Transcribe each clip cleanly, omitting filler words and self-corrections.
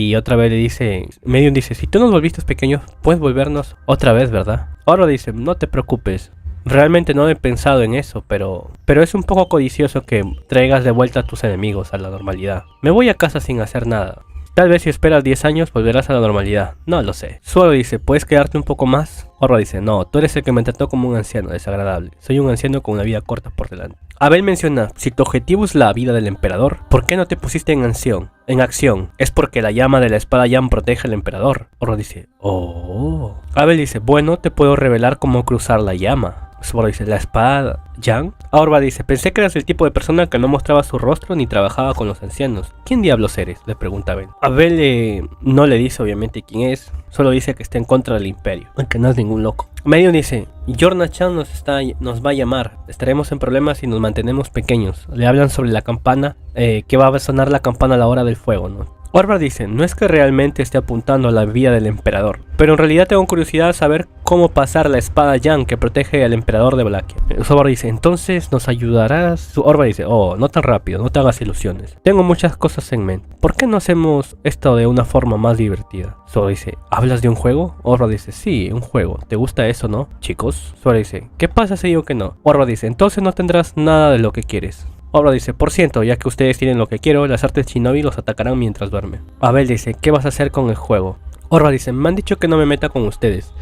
Y otra vez le dice, Medium dice, si tú nos volviste pequeños, puedes volvernos otra vez, ¿verdad? Orba dice, no te preocupes. Realmente no he pensado en eso, pero es un poco codicioso que traigas de vuelta a tus enemigos a la normalidad. Me voy a casa sin hacer nada. Tal vez si esperas 10 años volverás a la normalidad. No lo sé. Suoro dice, ¿puedes quedarte un poco más? Orba dice, no, tú eres el que me trató como un anciano desagradable. Soy un anciano con una vida corta por delante. Abel menciona, si tu objetivo es la vida del emperador, ¿por qué no te pusiste en acción? Es porque la llama de la espada Yan protege al emperador. Orba dice, oh. Abel dice, bueno, te puedo revelar cómo cruzar la llama. Suoro dice, ¿la espada Yan? Orba dice, pensé que eras el tipo de persona que no mostraba su rostro ni trabajaba con los ancianos. ¿Quién diablos eres? Le pregunta Abel. Abel no le dice obviamente quién es, solo dice que está en contra del imperio, aunque no es ningún loco. Medium dice, Yorna-chan nos va a llamar, estaremos en problemas si nos mantenemos pequeños. Le hablan sobre la campana, que va a sonar la campana a la hora del fuego, ¿no? Orba dice, no es que realmente esté apuntando a la vida del emperador, pero en realidad tengo curiosidad de saber cómo pasar la espada Yan que protege al emperador de Valaquia. Orba dice, entonces nos ayudarás. Orba dice, oh, no tan rápido, no te hagas ilusiones. Tengo muchas cosas en mente. ¿Por qué no hacemos esto de una forma más divertida? Suoro dice, ¿hablas de un juego? Orba dice, sí, un juego. ¿Te gusta eso, no, chicos? Suoro dice, ¿qué pasa si digo que no? Orba dice, entonces no tendrás nada de lo que quieres. Orba dice, por ciento, ya que ustedes tienen lo que quiero, las artes shinobi los atacarán mientras duermen. Abel dice, ¿qué vas a hacer con el juego? Orba dice, me han dicho que no me meta con ustedes.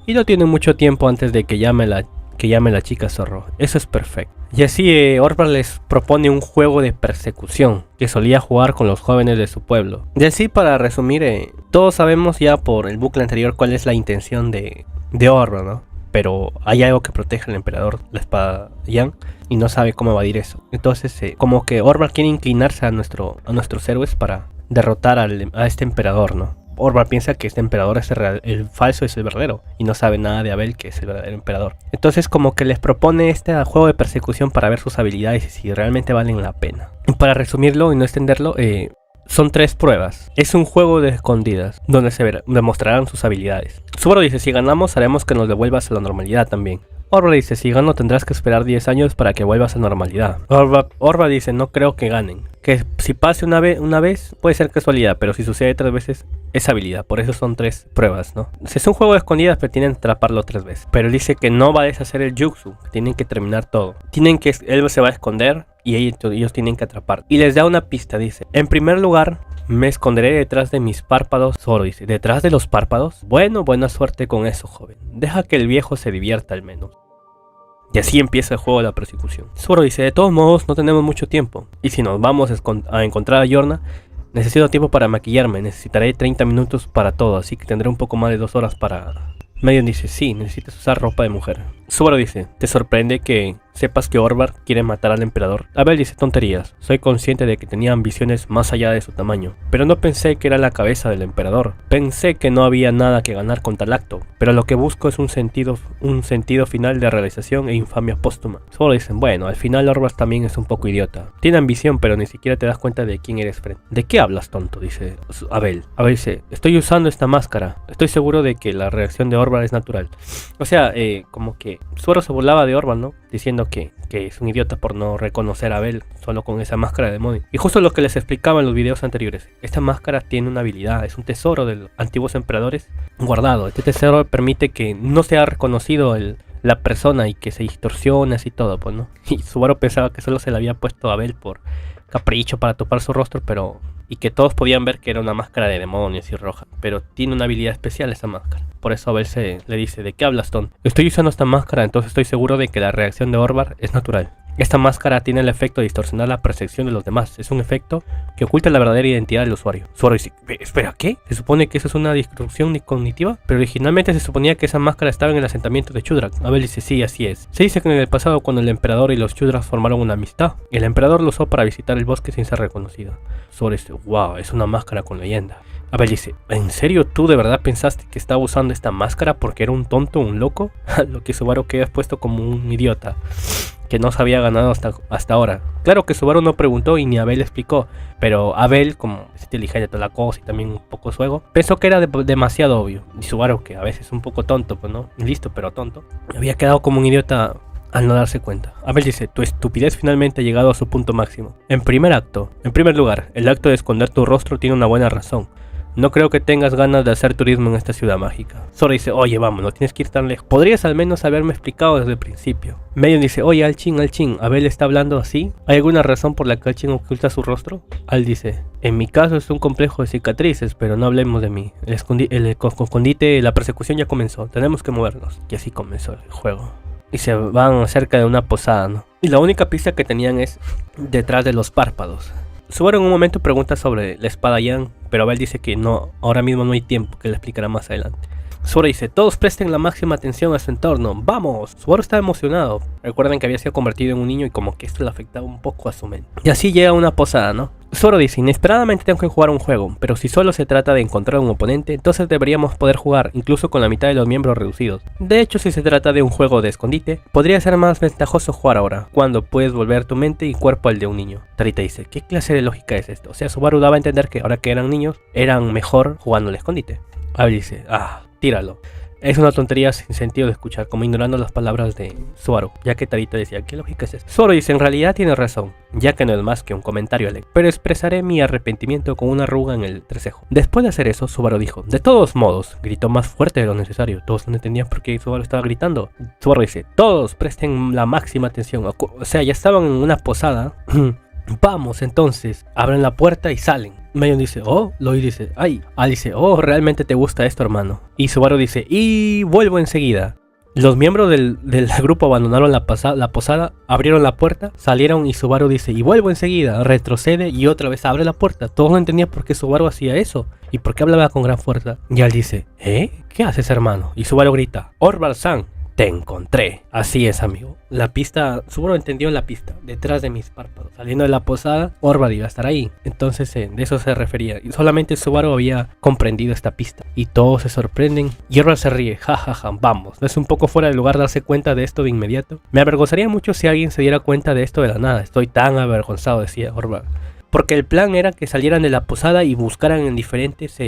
Y no tienen mucho tiempo antes de que llame la chica zorro. Eso es perfecto. Y así Orba les propone un juego de persecución que solía jugar con los jóvenes de su pueblo. Y así, para resumir, todos sabemos ya por el bucle anterior cuál es la intención de Orba, ¿no? Pero hay algo que protege al emperador, la espada Yan, y no sabe cómo evadir eso. Entonces como que Orba quiere inclinarse a nuestros héroes para derrotar a este emperador, ¿no? Orba piensa que este emperador es el falso, es el verdadero, y no sabe nada de Abel, que es el verdadero emperador. Entonces como que les propone este juego de persecución para ver sus habilidades y si realmente valen la pena. Y para resumirlo y no extenderlo, son 3 pruebas. Es un juego de escondidas, donde se demostrarán sus habilidades. Suoro dice, si ganamos haremos que nos devuelvas a la normalidad también. Orba dice, si gano tendrás que esperar 10 años para que vuelvas a normalidad. Orba dice, no creo que ganen. Que si pase una vez puede ser casualidad, pero si sucede 3 veces es habilidad. Por eso son 3 pruebas, ¿no? Es un juego de escondidas, pero tienen que atraparlo 3 veces. Pero dice que no va a deshacer el jutsu, que tienen que terminar todo. Él se va a esconder y ellos tienen que atrapar. Y les da una pista, dice, en primer lugar, me esconderé detrás de mis párpados. Zoro dice, ¿detrás de los párpados? Bueno, buena suerte con eso, joven. Deja que el viejo se divierta al menos. Y así empieza el juego de la persecución. Zoro dice, de todos modos no tenemos mucho tiempo. Y si nos vamos a encontrar a Yorna, necesito tiempo para maquillarme. Necesitaré 30 minutos para todo, así que tendré un poco más de 2 horas para... Medium dice, sí, necesitas usar ropa de mujer. Subaru dice, ¿te sorprende que sepas que Orba quiere matar al emperador? Abel dice, tonterías, soy consciente de que tenía ambiciones más allá de su tamaño, pero no pensé que era la cabeza del emperador. Pensé que no había nada que ganar con tal acto, pero lo que busco es un sentido final de realización e infamia póstuma. Subaru dice, bueno, al final Orba también es un poco idiota. Tiene ambición, pero ni siquiera te das cuenta de quién eres frente. ¿De qué hablas, tonto? Dice Abel. Abel dice, estoy usando esta máscara, estoy seguro de que la reacción de Orba es natural. O sea, como que Suero se burlaba de Orba, ¿no? Diciendo que es un idiota por no reconocer a Abel solo con esa máscara de demonio. Y justo lo que les explicaba en los videos anteriores, esta máscara tiene una habilidad, es un tesoro de los antiguos emperadores guardado. Este tesoro permite que no sea reconocido la persona y que se distorsione así todo, pues, ¿no? Y Subaru pensaba que solo se le había puesto a Abel por capricho para topar su rostro, y que todos podían ver que era una máscara de demonios y roja, pero tiene una habilidad especial esa máscara. Por eso Abel le dice, ¿de qué hablas, Ton? Estoy usando esta máscara, entonces estoy seguro de que la reacción de Orba es natural. Esta máscara tiene el efecto de distorsionar la percepción de los demás. Es un efecto que oculta la verdadera identidad del usuario. Subaru dice, espera, ¿qué? ¿Se supone que eso es una disrupción cognitiva? Pero originalmente se suponía que esa máscara estaba en el asentamiento de Chudrak. Abel dice, sí, así es. Se dice que en el pasado, cuando el emperador y los Chudrak formaron una amistad, el emperador lo usó para visitar el bosque sin ser reconocido. Subaru dice, wow, es una máscara con leyenda. Abel dice, ¿en serio tú de verdad pensaste que estaba usando esta máscara porque era un tonto, un loco? Lo que Subaru queda expuesto como un idiota que no se había ganado hasta ahora. Claro que Subaru no preguntó y ni Abel explicó, pero Abel, como es inteligente toda la cosa y también un poco su ego, pensó que era demasiado obvio. Y Subaru, que a veces es un poco tonto, pues no, listo pero tonto, había quedado como un idiota al no darse cuenta. Abel dice, tu estupidez finalmente ha llegado a su punto máximo. En primer lugar, el acto de esconder tu rostro tiene una buena razón. no creo que tengas ganas de hacer turismo en esta ciudad mágica. Zoro dice, oye, vamos, no tienes que ir tan lejos. Podrías al menos haberme explicado desde el principio. Medion dice, oye, Al-Chin, ¿Abel está hablando así? ¿Hay alguna razón por la que Al-Chin oculta su rostro? Al dice, en mi caso es un complejo de cicatrices, pero no hablemos de mí. El escondite, la persecución ya comenzó, tenemos que movernos. Y así comenzó el juego. Y se van cerca de una posada, ¿no? Y la única pista que tenían es detrás de los párpados. Subaru en un momento pregunta sobre la espada Yang, pero Abel dice que no, ahora mismo no hay tiempo, que le explicará más adelante. Subaru dice, todos presten la máxima atención a su entorno, ¡vamos! Subaru está emocionado. Recuerden que había sido convertido en un niño y como que esto le afectaba un poco a su mente. Y así llega a una posada, ¿no? Subaru dice, inesperadamente tengo que jugar un juego, pero si solo se trata de encontrar un oponente, entonces deberíamos poder jugar incluso con la mitad de los miembros reducidos. De hecho, si se trata de un juego de escondite, podría ser más ventajoso jugar ahora, cuando puedes volver tu mente y cuerpo al de un niño. Tarita dice, ¿qué clase de lógica es esto? O sea, Subaru daba a entender que ahora que eran niños, eran mejor jugando al escondite. Abel dice, tíralo. Es una tontería sin sentido de escuchar, como ignorando las palabras de Subaru, ya que Tarita decía, ¿qué lógica es esto? Subaru dice, en realidad tiene razón, ya que no es más que un comentario alegre, pero expresaré mi arrepentimiento con una arruga en el entrecejo. Después de hacer eso, Subaru dijo, de todos modos, gritó más fuerte de lo necesario, todos no entendían por qué Subaru estaba gritando. Subaru dice, todos presten la máxima atención, o sea, ya estaban en una posada. Vamos entonces, abren la puerta y salen. Medion dice, oh, Lois dice, ay. Al dice, oh, realmente te gusta esto, hermano. Y Subaru dice, y vuelvo enseguida. Los miembros del grupo abandonaron la posada, abrieron la puerta, salieron y Subaru dice, y vuelvo enseguida, retrocede y otra vez abre la puerta. Todos no entendían por qué Subaru hacía eso y por qué hablaba con gran fuerza. Y Al dice, ¿qué haces, hermano? Y Subaru grita, Orval-san, te encontré. Así es, amigo. La pista, Subaru entendió la pista, detrás de mis párpados. Saliendo de la posada, Orval iba a estar ahí. Entonces de eso se refería. Y solamente Subaru había comprendido esta pista. Y todos se sorprenden. Y Orval se ríe, jajaja, vamos. ¿No es un poco fuera de lugar darse cuenta de esto de inmediato? Me avergonzaría mucho si alguien se diera cuenta de esto de la nada. Estoy tan avergonzado, decía Orval. Porque el plan era que salieran de la posada y buscaran en diferentes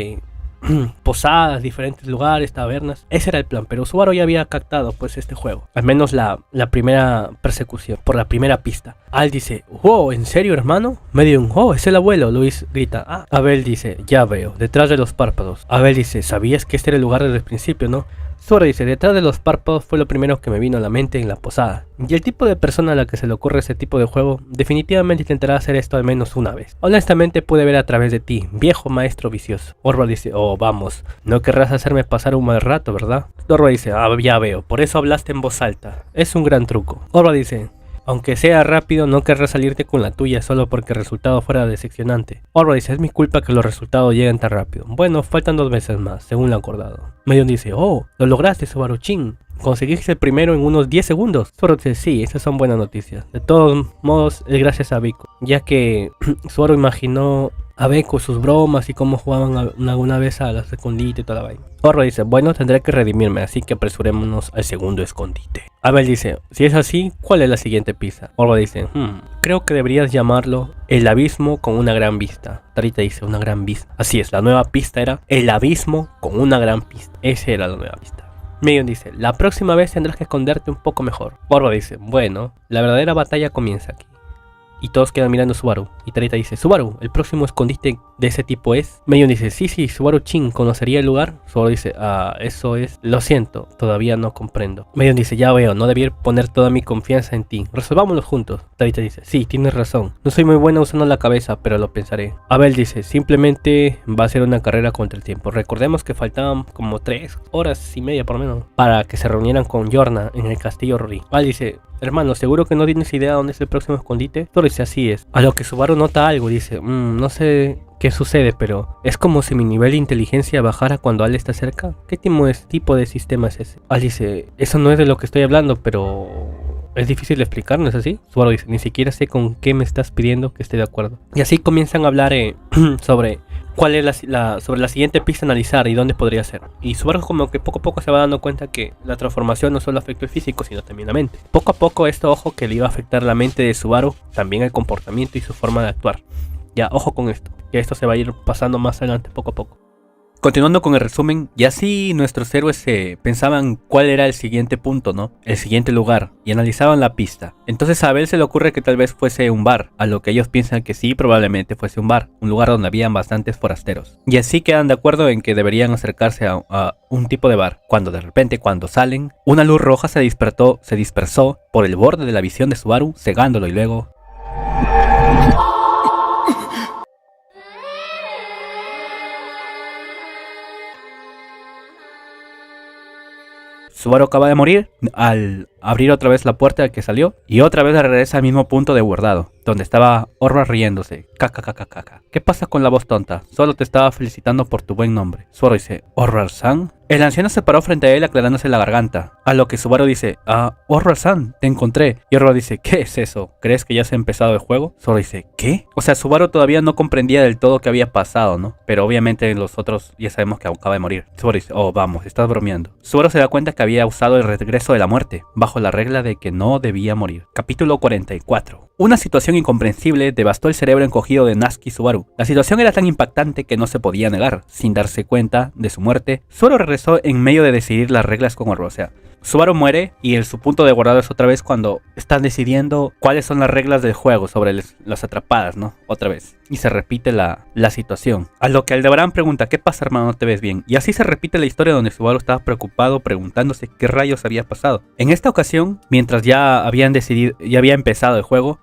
posadas, diferentes lugares, tabernas. Ese era el plan, pero Subaru ya había captado pues este juego, al menos la primera persecución, por la primera pista. Al dice, wow, ¿en serio, hermano? Medion, oh, es el abuelo. Luis grita, Abel dice, ya veo, detrás de los párpados. Abel dice, ¿sabías que este era el lugar desde el principio, no? Subaru dice, detrás de los párpados fue lo primero que me vino a la mente en la posada. Y el tipo de persona a la que se le ocurre ese tipo de juego, definitivamente intentará hacer esto al menos una vez. Honestamente pude ver a través de ti, viejo maestro vicioso. Orval dice, oh vamos, no querrás hacerme pasar un mal rato, ¿verdad? Orval dice, ya veo, por eso hablaste en voz alta. Es un gran truco. Orval dice, aunque sea rápido, no querrás salirte con la tuya solo porque el resultado fuera decepcionante. Orval dice, es mi culpa que los resultados lleguen tan rápido. Bueno, faltan 2 veces más, según lo acordado. Medion dice, oh, lo lograste, Subaru-chin. Conseguiste el primero en unos 10 segundos. Subaru dice, sí, esas son buenas noticias. De todos modos, es gracias a Biko, ya que Subaru imaginó a Beko sus bromas y cómo jugaban alguna vez a las escondite y toda la vaina. Orval dice, bueno, tendré que redimirme, así que apresurémonos al segundo escondite. Abel dice, si es así, ¿cuál es la siguiente pista? Orval dice, creo que deberías llamarlo el abismo con una gran vista. Tarita dice, una gran vista. Así es, la nueva pista era el abismo con una gran vista. Esa era la nueva pista. Medion dice, la próxima vez tendrás que esconderte un poco mejor. Orval dice, bueno, la verdadera batalla comienza aquí. Y todos quedan mirando a Subaru. Y Tarita dice, Subaru, ¿el próximo escondite de ese tipo es? Medion dice, sí, Subaru-chin, ¿conocería el lugar? Subaru dice, eso es, lo siento, todavía no comprendo. Medion dice, ya veo, no debí poner toda mi confianza en ti. Resolvámoslo juntos. Tarita dice, sí, tienes razón. No soy muy buena usando la cabeza, pero lo pensaré. Abel dice, simplemente va a ser una carrera contra el tiempo. Recordemos que faltaban como 3 horas y media por lo menos para que se reunieran con Yorna en el castillo Rory. Abel dice, hermano, ¿seguro que no tienes idea dónde es el próximo escondite? Subaru dice, así es. A lo que Subaru nota algo, dice, no sé qué sucede, pero es como si mi nivel de inteligencia bajara cuando Al está cerca. ¿Qué tipo de sistema es ese? Al dice, eso no es de lo que estoy hablando, pero es difícil de explicar, ¿no es así? Subaru dice, ni siquiera sé con qué me estás pidiendo que esté de acuerdo. Y así comienzan a hablar sobre cuál es sobre la siguiente pista a analizar y dónde podría ser. Y Subaru como que poco a poco se va dando cuenta que la transformación no solo afecta el físico, sino también la mente. Poco a poco esto, ojo, que le iba a afectar la mente de Subaru, también el comportamiento y su forma de actuar. Ya, ojo con esto, que esto se va a ir pasando más adelante poco a poco. Continuando con el resumen, y así nuestros héroes pensaban cuál era el siguiente punto, ¿no? El siguiente lugar, y analizaban la pista. Entonces a Abel se le ocurre que tal vez fuese un bar, a lo que ellos piensan que sí, probablemente fuese un bar, un lugar donde habían bastantes forasteros. Y así quedan de acuerdo en que deberían acercarse a un tipo de bar, cuando de repente, cuando salen, una luz roja se dispersó por el borde de la visión de Subaru, cegándolo y luego... Subaru acaba de morir al abrir otra vez la puerta del que salió y otra vez regresa al mismo punto de guardado, donde estaba Orvar riéndose. Caca. ¿Qué pasa con la voz tonta? Solo te estaba felicitando por tu buen nombre. Subaru dice, ¿Orvar-san? El anciano se paró frente a él aclarándose la garganta, a lo que Subaru dice, Orvar-san, te encontré. Y Orvar dice, ¿qué es eso? ¿Crees que ya se ha empezado el juego? Subaru dice, ¿qué? O sea, Subaru todavía no comprendía del todo qué había pasado, ¿no? Pero obviamente los otros ya sabemos que acaba de morir. Subaru dice, oh vamos, estás bromeando. Subaru se da cuenta que había usado el regreso de la muerte, bajo la regla de que no debía morir. Capítulo 44. Una situación incomprensible devastó el cerebro encogido de Natsuki Subaru. La situación era tan impactante que no se podía negar. Sin darse cuenta de su muerte, Subaru regresó en medio de decidir las reglas con Orvar. O sea, Subaru muere y su punto de guardado es otra vez cuando están decidiendo cuáles son las reglas del juego sobre las atrapadas, ¿no? Otra vez. Y se repite la situación. A lo que Aldebarán pregunta, ¿qué pasa, hermano? ¿No te ves bien? Y así se repite la historia donde Subaru estaba preocupado preguntándose qué rayos había pasado. En esta ocasión, mientras ya habían decidido, ya había empezado el juego,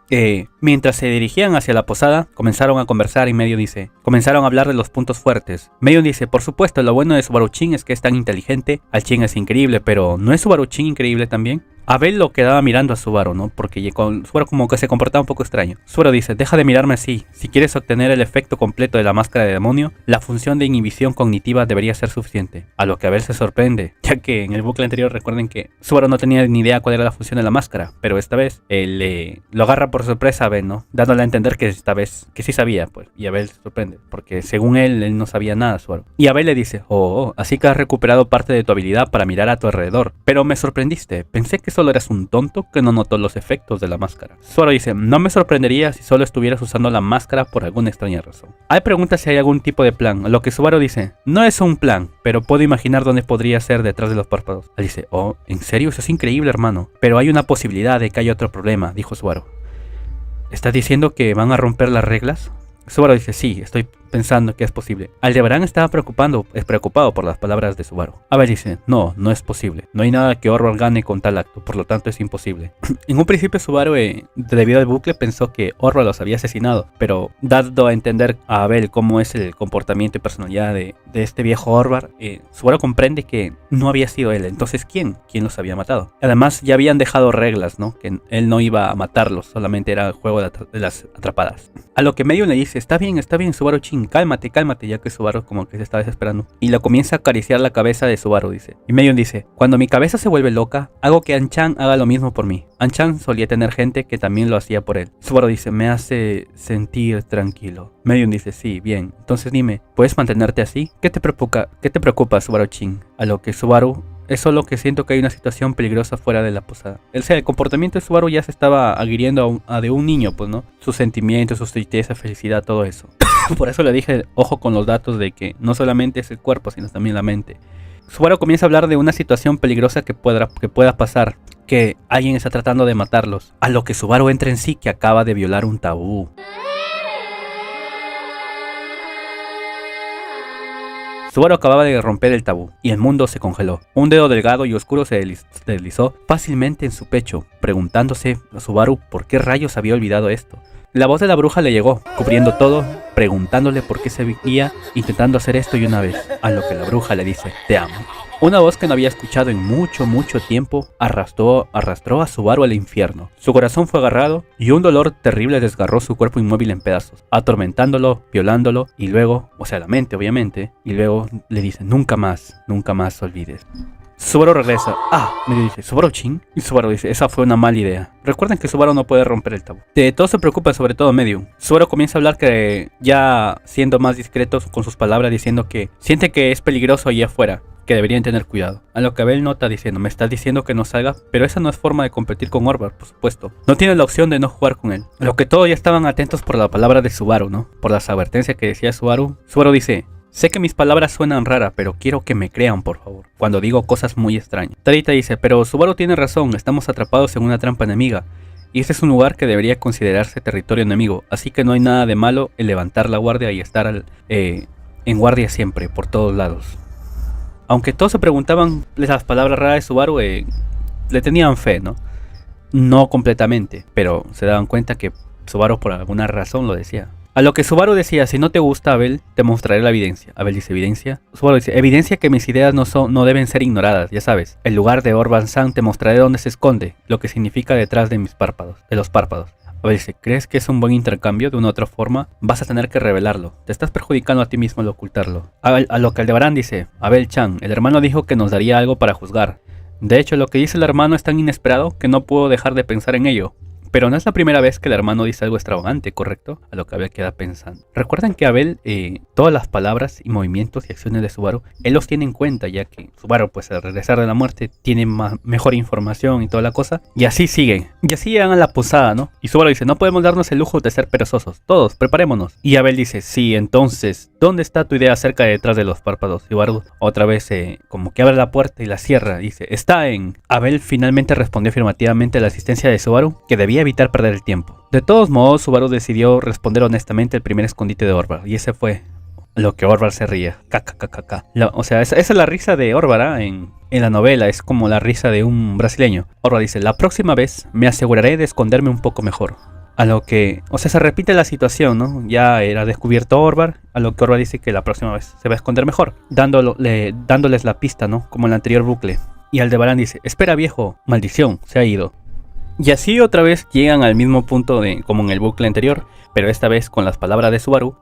mientras se dirigían hacia la posada, comenzaron a conversar y Medio dice, comenzaron a hablar de los puntos fuertes. Medio dice, por supuesto, lo bueno de Subaru-chin es que es tan inteligente, Al-chin es increíble, pero ¿no es Subaru-chin increíble también? Abel lo quedaba mirando a Subaru, ¿no? Porque con Subaru como que se comportaba un poco extraño. Subaru dice, deja de mirarme así. Si quieres obtener el efecto completo de la máscara de demonio, la función de inhibición cognitiva debería ser suficiente. A lo que Abel se sorprende, ya que en el bucle anterior recuerden que Subaru no tenía ni idea cuál era la función de la máscara. Pero esta vez, él lo agarra por sorpresa a Abel, ¿no? Dándole a entender que esta vez, que sí sabía, pues. Y Abel se sorprende, porque según él no sabía nada, Subaru. Y Abel le dice, así que has recuperado parte de tu habilidad para mirar a tu alrededor. Pero me sorprendiste, pensé que solo eras un tonto que no notó los efectos de la máscara. Subaru dice, no me sorprendería si solo estuvieras usando la máscara por alguna extraña razón. Hay preguntas si hay algún tipo de plan, a lo que Subaru dice, no es un plan, pero puedo imaginar dónde podría ser detrás de los párpados. Él dice, ¿en serio? Eso es increíble, hermano. Pero hay una posibilidad de que haya otro problema, dijo Subaru. ¿Estás diciendo que van a romper las reglas? Subaru dice, sí, estoy pensando que es posible. Aldebarán estaba preocupado por las palabras de Subaru. Abel dice, no es posible. No hay nada que Orvar gane con tal acto, por lo tanto es imposible. En un principio Subaru, debido al bucle, pensó que Orvar los había asesinado, pero dado a entender a Abel cómo es el comportamiento y personalidad de este viejo Orvar, Subaru comprende que no había sido él. Entonces, ¿quién los había matado? Además, ya habían dejado reglas, ¿no? Que él no iba a matarlos, solamente era el juego de las atrapadas. A lo que Medio le dice, está bien, Subaru-chin, cálmate, ya que Subaru como que se está desesperando. Y le comienza a acariciar la cabeza de Subaru, dice. Y Medion dice, cuando mi cabeza se vuelve loca, hago que An-chan haga lo mismo por mí. An-chan solía tener gente que también lo hacía por él. Subaru dice, me hace sentir tranquilo. Medion dice, sí, bien. Entonces dime, ¿puedes mantenerte así? ¿Qué te preocupa, Subaru-chin? A lo que Subaru, es solo que siento que hay una situación peligrosa fuera de la posada. El comportamiento de Subaru ya se estaba adhiriendo a de un niño, pues, ¿no? Sus sentimientos, sus tristeza, felicidad, todo eso. Por eso le dije, ojo con los datos de que no solamente es el cuerpo, sino también la mente. Subaru comienza a hablar de una situación peligrosa que pueda pasar, que alguien está tratando de matarlos. A lo que Subaru entra en sí, que acaba de violar un tabú. Subaru acababa de romper el tabú, y el mundo se congeló. Un dedo delgado y oscuro se deslizó fácilmente en su pecho, preguntándose a Subaru por qué rayos había olvidado esto. La voz de la bruja le llegó, cubriendo todo, preguntándole por qué seguía intentando hacer esto y una vez, a lo que la bruja le dice, te amo. Una voz que no había escuchado en mucho tiempo arrastró a Subaru al infierno. Su corazón fue agarrado y un dolor terrible desgarró su cuerpo inmóvil en pedazos, atormentándolo, violándolo y luego, o sea la mente obviamente, y luego le dice nunca más olvides. Subaru regresa. Me dice, ¿Subaru-chin? Y Subaru dice, esa fue una mala idea. Recuerden que Subaru no puede romper el tabú. De todo se preocupa, sobre todo Medium. Subaru comienza a hablar que ya siendo más discretos con sus palabras, diciendo que siente que es peligroso allá afuera, que deberían tener cuidado. A lo que Abel nota diciendo, me estás diciendo que no salga, pero esa no es forma de competir con Orvar, por supuesto. No tiene la opción de no jugar con él. A lo que todos ya estaban atentos por la palabra de Subaru, ¿no? Por las advertencias que decía Subaru. Subaru dice, Sé que mis palabras suenan raras, pero quiero que me crean, por favor, cuando digo cosas muy extrañas. Tarita dice, pero Subaru tiene razón, estamos atrapados en una trampa enemiga. Y este es un lugar que debería considerarse territorio enemigo, así que no hay nada de malo en levantar la guardia y estar en guardia siempre, por todos lados. Aunque todos se preguntaban las palabras raras de Subaru, le tenían fe, ¿no? No completamente, pero se daban cuenta que Subaru por alguna razón lo decía. A lo que Subaru decía, si no te gusta Abel, te mostraré la evidencia. Abel dice, ¿evidencia? Subaru dice, evidencia que mis ideas no deben ser ignoradas, ya sabes. El lugar de Orban-san te mostraré dónde se esconde, lo que significa detrás de mis párpados, de los párpados. Abel dice, ¿crees que es un buen intercambio? De una u otra forma, vas a tener que revelarlo. Te estás perjudicando a ti mismo al ocultarlo. A lo que Aldebarán dice, Abel-chan, el hermano dijo que nos daría algo para juzgar. De hecho, lo que dice el hermano es tan inesperado que no puedo dejar de pensar en ello. Pero no es la primera vez que el hermano dice algo extravagante, ¿correcto? A lo que Abel queda pensando. Recuerden que Abel, todas las palabras y movimientos y acciones de Subaru, él los tiene en cuenta, ya que Subaru, pues al regresar de la muerte, tiene mejor información y toda la cosa. Y así siguen. Y así llegan a la posada, ¿no? Y Subaru dice, no podemos darnos el lujo de ser perezosos. Todos, preparémonos. Y Abel dice, sí, entonces, ¿dónde está tu idea acerca de detrás de los párpados? Y Subaru otra vez como que abre la puerta y la cierra. Dice, está en... Abel finalmente respondió afirmativamente a la asistencia de Subaru, que debía evitar perder el tiempo. De todos modos, Subaru decidió responder honestamente el primer escondite de Orvar, y ese fue lo que Orvar se ría. O sea, esa es la risa de Orvar en la novela, es como la risa de un brasileño. Orvar dice, la próxima vez me aseguraré de esconderme un poco mejor. A lo que, o sea, se repite la situación, ¿no? Ya era descubierto Orvar, a lo que Orvar dice que la próxima vez se va a esconder mejor, dándoles la pista, ¿no? Como en el anterior bucle. Y Aldebarán dice, espera viejo, maldición, se ha ido. Y así otra vez llegan al mismo punto como en el bucle anterior, pero esta vez con las palabras de Subaru,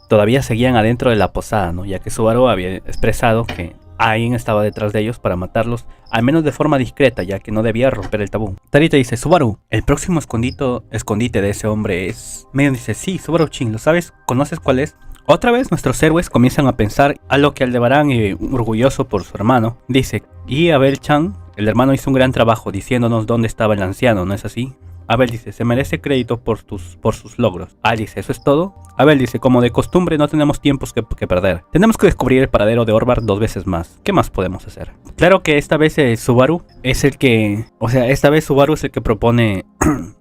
todavía seguían adentro de la posada, ¿no? Ya que Subaru había expresado que alguien estaba detrás de ellos para matarlos, al menos de forma discreta, ya que no debía romper el tabú. Tarita dice, Subaru, el próximo escondite de ese hombre es... Medio dice, sí, Subaru-chin, ¿lo sabes? ¿Conoces cuál es? Otra vez nuestros héroes comienzan a pensar, a lo que Aldebarán, orgulloso por su hermano, dice, y Abel-chan, el hermano hizo un gran trabajo diciéndonos dónde estaba el anciano, ¿no es así? Abel dice, se merece crédito por sus logros. Al dice, ¿eso es todo? Abel dice, como de costumbre no tenemos tiempos que perder. Tenemos que descubrir el paradero de Orvar 2 veces más. ¿Qué más podemos hacer? Claro que esta vez Subaru es el que... O sea, esta vez Subaru es el que propone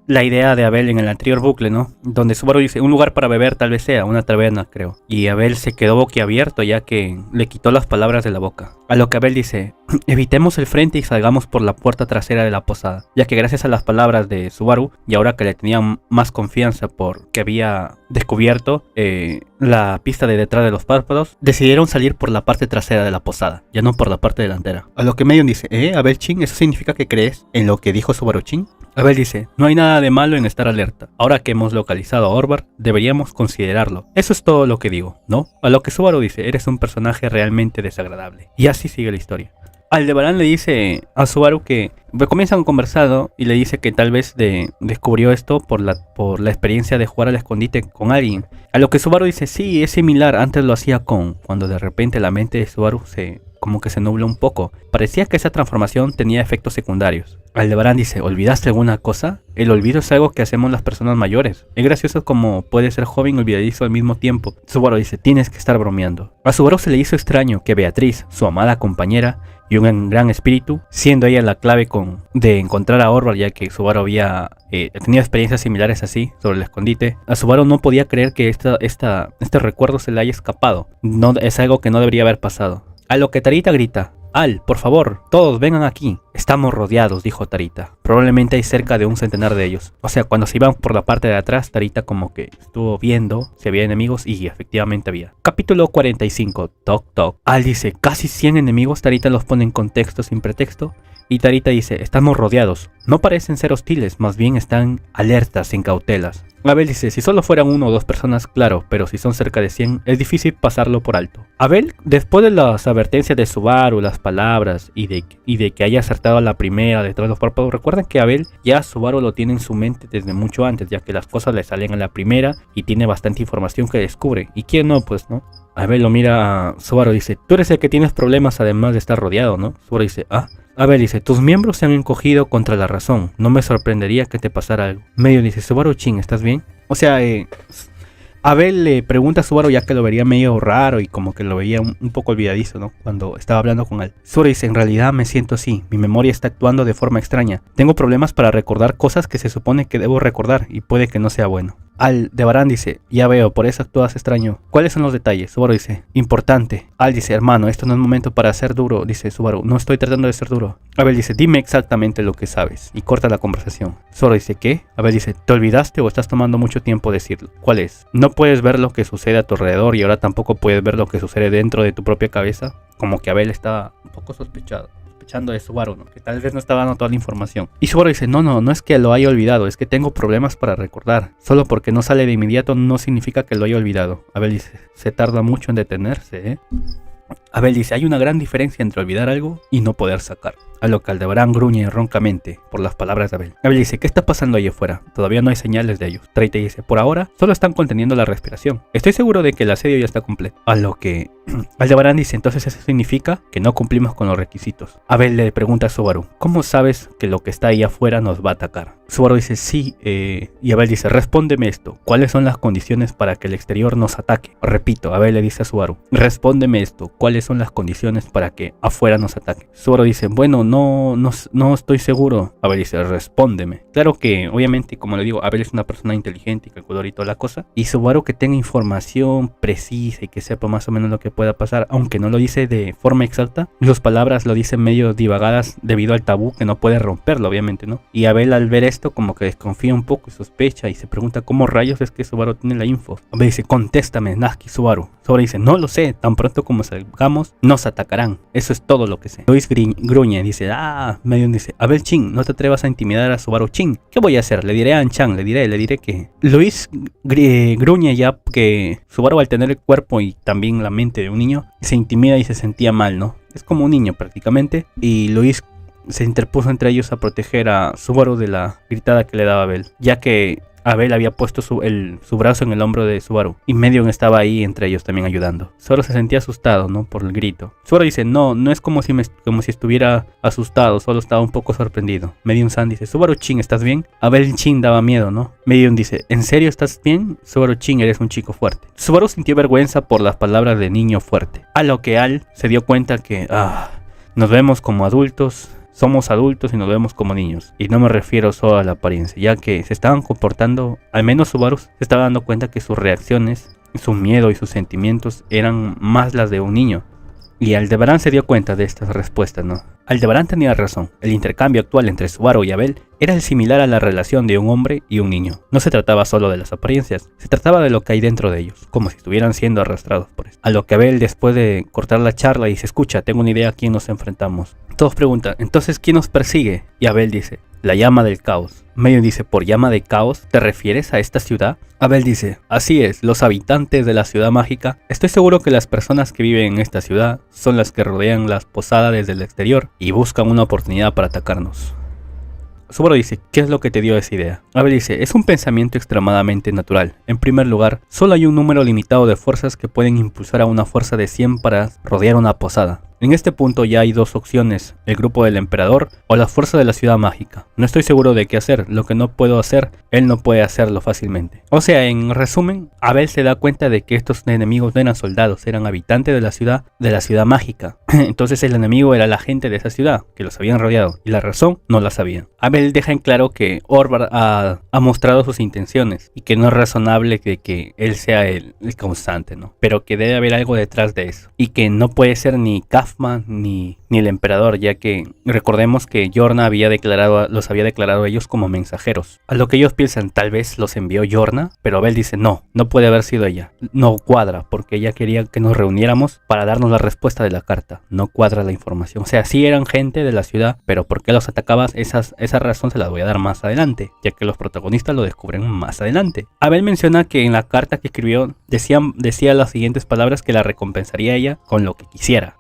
la idea de Abel en el anterior bucle, ¿no? Donde Subaru dice, un lugar para beber tal vez sea, una taberna, creo. Y Abel se quedó boquiabierto ya que le quitó las palabras de la boca. A lo que Abel dice, evitemos el frente y salgamos por la puerta trasera de la posada. Ya que gracias a las palabras de Subaru, y ahora que le tenían más confianza porque había descubierto la pista de detrás de los párpados, decidieron salir por la parte trasera de la posada, ya no por la parte delantera. A lo que Medion dice, Abel-chin, ¿eso significa que crees en lo que dijo Subaru-chin? Abel dice, no hay nada de malo en estar alerta. Ahora que hemos localizado a Orvar, deberíamos considerarlo. Eso es todo lo que digo, ¿no? A lo que Subaru dice, eres un personaje realmente desagradable. Y así sigue la historia. Aldebarán le dice a Subaru que comienzan a conversar, ¿no? Y le dice que tal vez descubrió esto por la experiencia de jugar al escondite con alguien. A lo que Subaru dice, sí, es similar, antes lo hacía cuando de repente la mente de Subaru como que se nubla un poco. Parecía que esa transformación tenía efectos secundarios. Aldebarán dice, ¿olvidaste alguna cosa? El olvido es algo que hacemos las personas mayores. Es gracioso como puede ser joven y olvidadizo al mismo tiempo. Subaru dice, tienes que estar bromeando. A Subaru se le hizo extraño que Beatriz, su amada compañera y un gran espíritu, siendo ella la clave de encontrar a Orvar, ya que Subaru había tenido experiencias similares así sobre el escondite. A Subaru no podía creer que este recuerdo se le haya escapado. No, es algo que no debería haber pasado. A lo que Tarita grita, Al, por favor, todos vengan aquí. Estamos rodeados, dijo Tarita. Probablemente hay cerca de 100 de ellos. O sea, cuando se iban por la parte de atrás, Tarita como que estuvo viendo si había enemigos y efectivamente había. Capítulo 45, Toc Toc. Al dice, casi 100 enemigos, Tarita los pone en contexto sin pretexto. Y Tarita dice, estamos rodeados. No parecen ser hostiles, más bien están alertas, sin cautelas. Abel dice, si solo fueran 1 o 2 personas, claro, pero si son cerca de 100, es difícil pasarlo por alto. Abel, después de las advertencias de Subaru, las palabras y de que haya acertado a la primera detrás de los párpados, recuerden que Abel ya Subaru lo tiene en su mente desde mucho antes, ya que las cosas le salen a la primera y tiene bastante información que descubre. ¿Y quién no? Pues no. Abel lo mira a Subaru y dice, tú eres el que tienes problemas además de estar rodeado, ¿no? Subaru dice, Abel dice, tus miembros se han encogido contra la razón, no me sorprendería que te pasara algo. Medio dice, Subaru-chin, ¿estás bien? O sea, Abel le pregunta a Subaru, ya que lo vería medio raro y como que lo veía un poco olvidadizo, ¿no? Cuando estaba hablando con él. Subaru dice, en realidad me siento así, mi memoria está actuando de forma extraña. Tengo problemas para recordar cosas que se supone que debo recordar y puede que no sea bueno. Aldebarán dice, ya veo, por eso actúas extraño. ¿Cuáles son los detalles? Subaru dice, importante. Al dice, hermano, esto no es momento para ser duro. Dice Subaru, no estoy tratando de ser duro. Abel dice, dime exactamente lo que sabes. Y corta la conversación. Subaru dice, ¿qué? Abel dice, ¿te olvidaste o estás tomando mucho tiempo decirlo? ¿Cuál es? ¿No puedes ver lo que sucede a tu alrededor y ahora tampoco puedes ver lo que sucede dentro de tu propia cabeza? Como que Abel estaba un poco sospechando de Subaru, ¿no? Que tal vez no estaba dando toda la información. Y Subaru dice, no es que lo haya olvidado, es que tengo problemas para recordar. Solo porque no sale de inmediato no significa que lo haya olvidado. Abel dice, se tarda mucho en detenerse, ¿eh? Abel dice, hay una gran diferencia entre olvidar algo y no poder sacar. A lo que Aldebarán gruñe roncamente por las palabras de Abel. Abel dice, ¿qué está pasando ahí afuera? Todavía no hay señales de ellos. Treite dice, por ahora solo están conteniendo la respiración. Estoy seguro de que el asedio ya está completo. A lo que Aldebarán dice, entonces eso significa que no cumplimos con los requisitos. Abel le pregunta a Subaru, ¿cómo sabes que lo que está ahí afuera nos va a atacar? Subaru dice, sí, y Abel dice, respóndeme esto, ¿cuáles son las condiciones para que el exterior nos ataque? Repito, Abel le dice a Subaru, respóndeme esto, ¿cuáles son las condiciones para que afuera nos ataque? Subaru dice, bueno, no estoy seguro. Abel dice, respóndeme. Claro que, obviamente, como le digo, Abel es una persona inteligente y calculadora y toda la cosa, y Subaru que tenga información precisa y que sepa más o menos lo que pueda pasar, aunque no lo dice de forma exacta, sus palabras lo dicen medio divagadas debido al tabú que no puede romperlo, obviamente, ¿no? Y Abel al ver esto como que desconfía un poco y sospecha y se pregunta cómo rayos es que Subaru tiene la info. Abel dice, contéstame, Nazki Subaru. Subaru dice, no lo sé, tan pronto como salgamos nos atacarán, eso es todo lo que sé. Luis gruñe, dice, medio dice, Abel Chin, no te atrevas a intimidar a Subaru Chin. ¿Qué voy a hacer? Le diré a Anchan, le diré que... Luis gruñe ya que Subaru al tener el cuerpo y también la mente de un niño se intimida y se sentía mal, ¿no? Es como un niño prácticamente, y Luis se interpuso entre ellos a proteger a Subaru de la gritada que le daba Abel, ya que Abel había puesto su brazo en el hombro de Subaru y Medion estaba ahí entre ellos también ayudando. Subaru se sentía asustado, ¿no? Por el grito. Subaru dice, no es como si estuviera asustado, solo estaba un poco sorprendido. Medion-san dice, Subaru Chin, ¿estás bien? Abel Chin daba miedo, ¿no? Medion dice, ¿en serio estás bien? Subaru Chin, eres un chico fuerte. Subaru sintió vergüenza por las palabras de niño fuerte. A lo que Al se dio cuenta que, nos vemos como adultos. Somos adultos y nos vemos como niños. Y no me refiero solo a la apariencia, ya que se estaban comportando, al menos Subaru se estaba dando cuenta que sus reacciones, su miedo y sus sentimientos eran más las de un niño. Y Aldebarán se dio cuenta de estas respuestas, ¿no? Aldebarán tenía razón, el intercambio actual entre Subaru y Abel era el similar a la relación de un hombre y un niño. No se trataba solo de las apariencias, se trataba de lo que hay dentro de ellos, como si estuvieran siendo arrastrados por eso. A lo que Abel, después de cortar la charla, dice, escucha, tengo una idea a quién nos enfrentamos. Todos preguntan, entonces ¿quién nos persigue? Y Abel dice, la llama del caos. Medion dice, ¿por llama de caos te refieres a esta ciudad? Abel dice, así es, los habitantes de la ciudad mágica. Estoy seguro que las personas que viven en esta ciudad son las que rodean las posadas desde el exterior y buscan una oportunidad para atacarnos. Subaru dice, ¿qué es lo que te dio esa idea? Abel dice, es un pensamiento extremadamente natural. En primer lugar, solo hay un número limitado de fuerzas que pueden impulsar a una fuerza de 100 para rodear una posada. En este punto ya hay dos opciones, el grupo del emperador o la fuerza de la ciudad mágica. No estoy seguro de qué hacer, lo que no puedo hacer, él no puede hacerlo fácilmente. O sea, en resumen, Abel se da cuenta de que estos enemigos no eran soldados, eran habitantes de la ciudad mágica. Entonces el enemigo era la gente de esa ciudad, que los habían rodeado, y la razón no la sabían. Abel deja en claro que Orvar ha mostrado sus intenciones, y que no es razonable que él sea el causante, ¿no? Pero que debe haber algo detrás de eso, y que no puede ser ni Kafman ni el emperador, ya que recordemos que Yorna los había declarado a ellos como mensajeros. A lo que ellos piensan, tal vez los envió Yorna, pero Abel dice, no puede haber sido ella. No cuadra, porque ella quería que nos reuniéramos para darnos la respuesta de la carta. No cuadra la información. O sea, sí eran gente de la ciudad, pero ¿por qué los atacabas? Esa razón se la voy a dar más adelante, ya que los protagonistas lo descubren más adelante. Abel menciona que en la carta que escribió decía las siguientes palabras, que la recompensaría ella con lo que quisiera.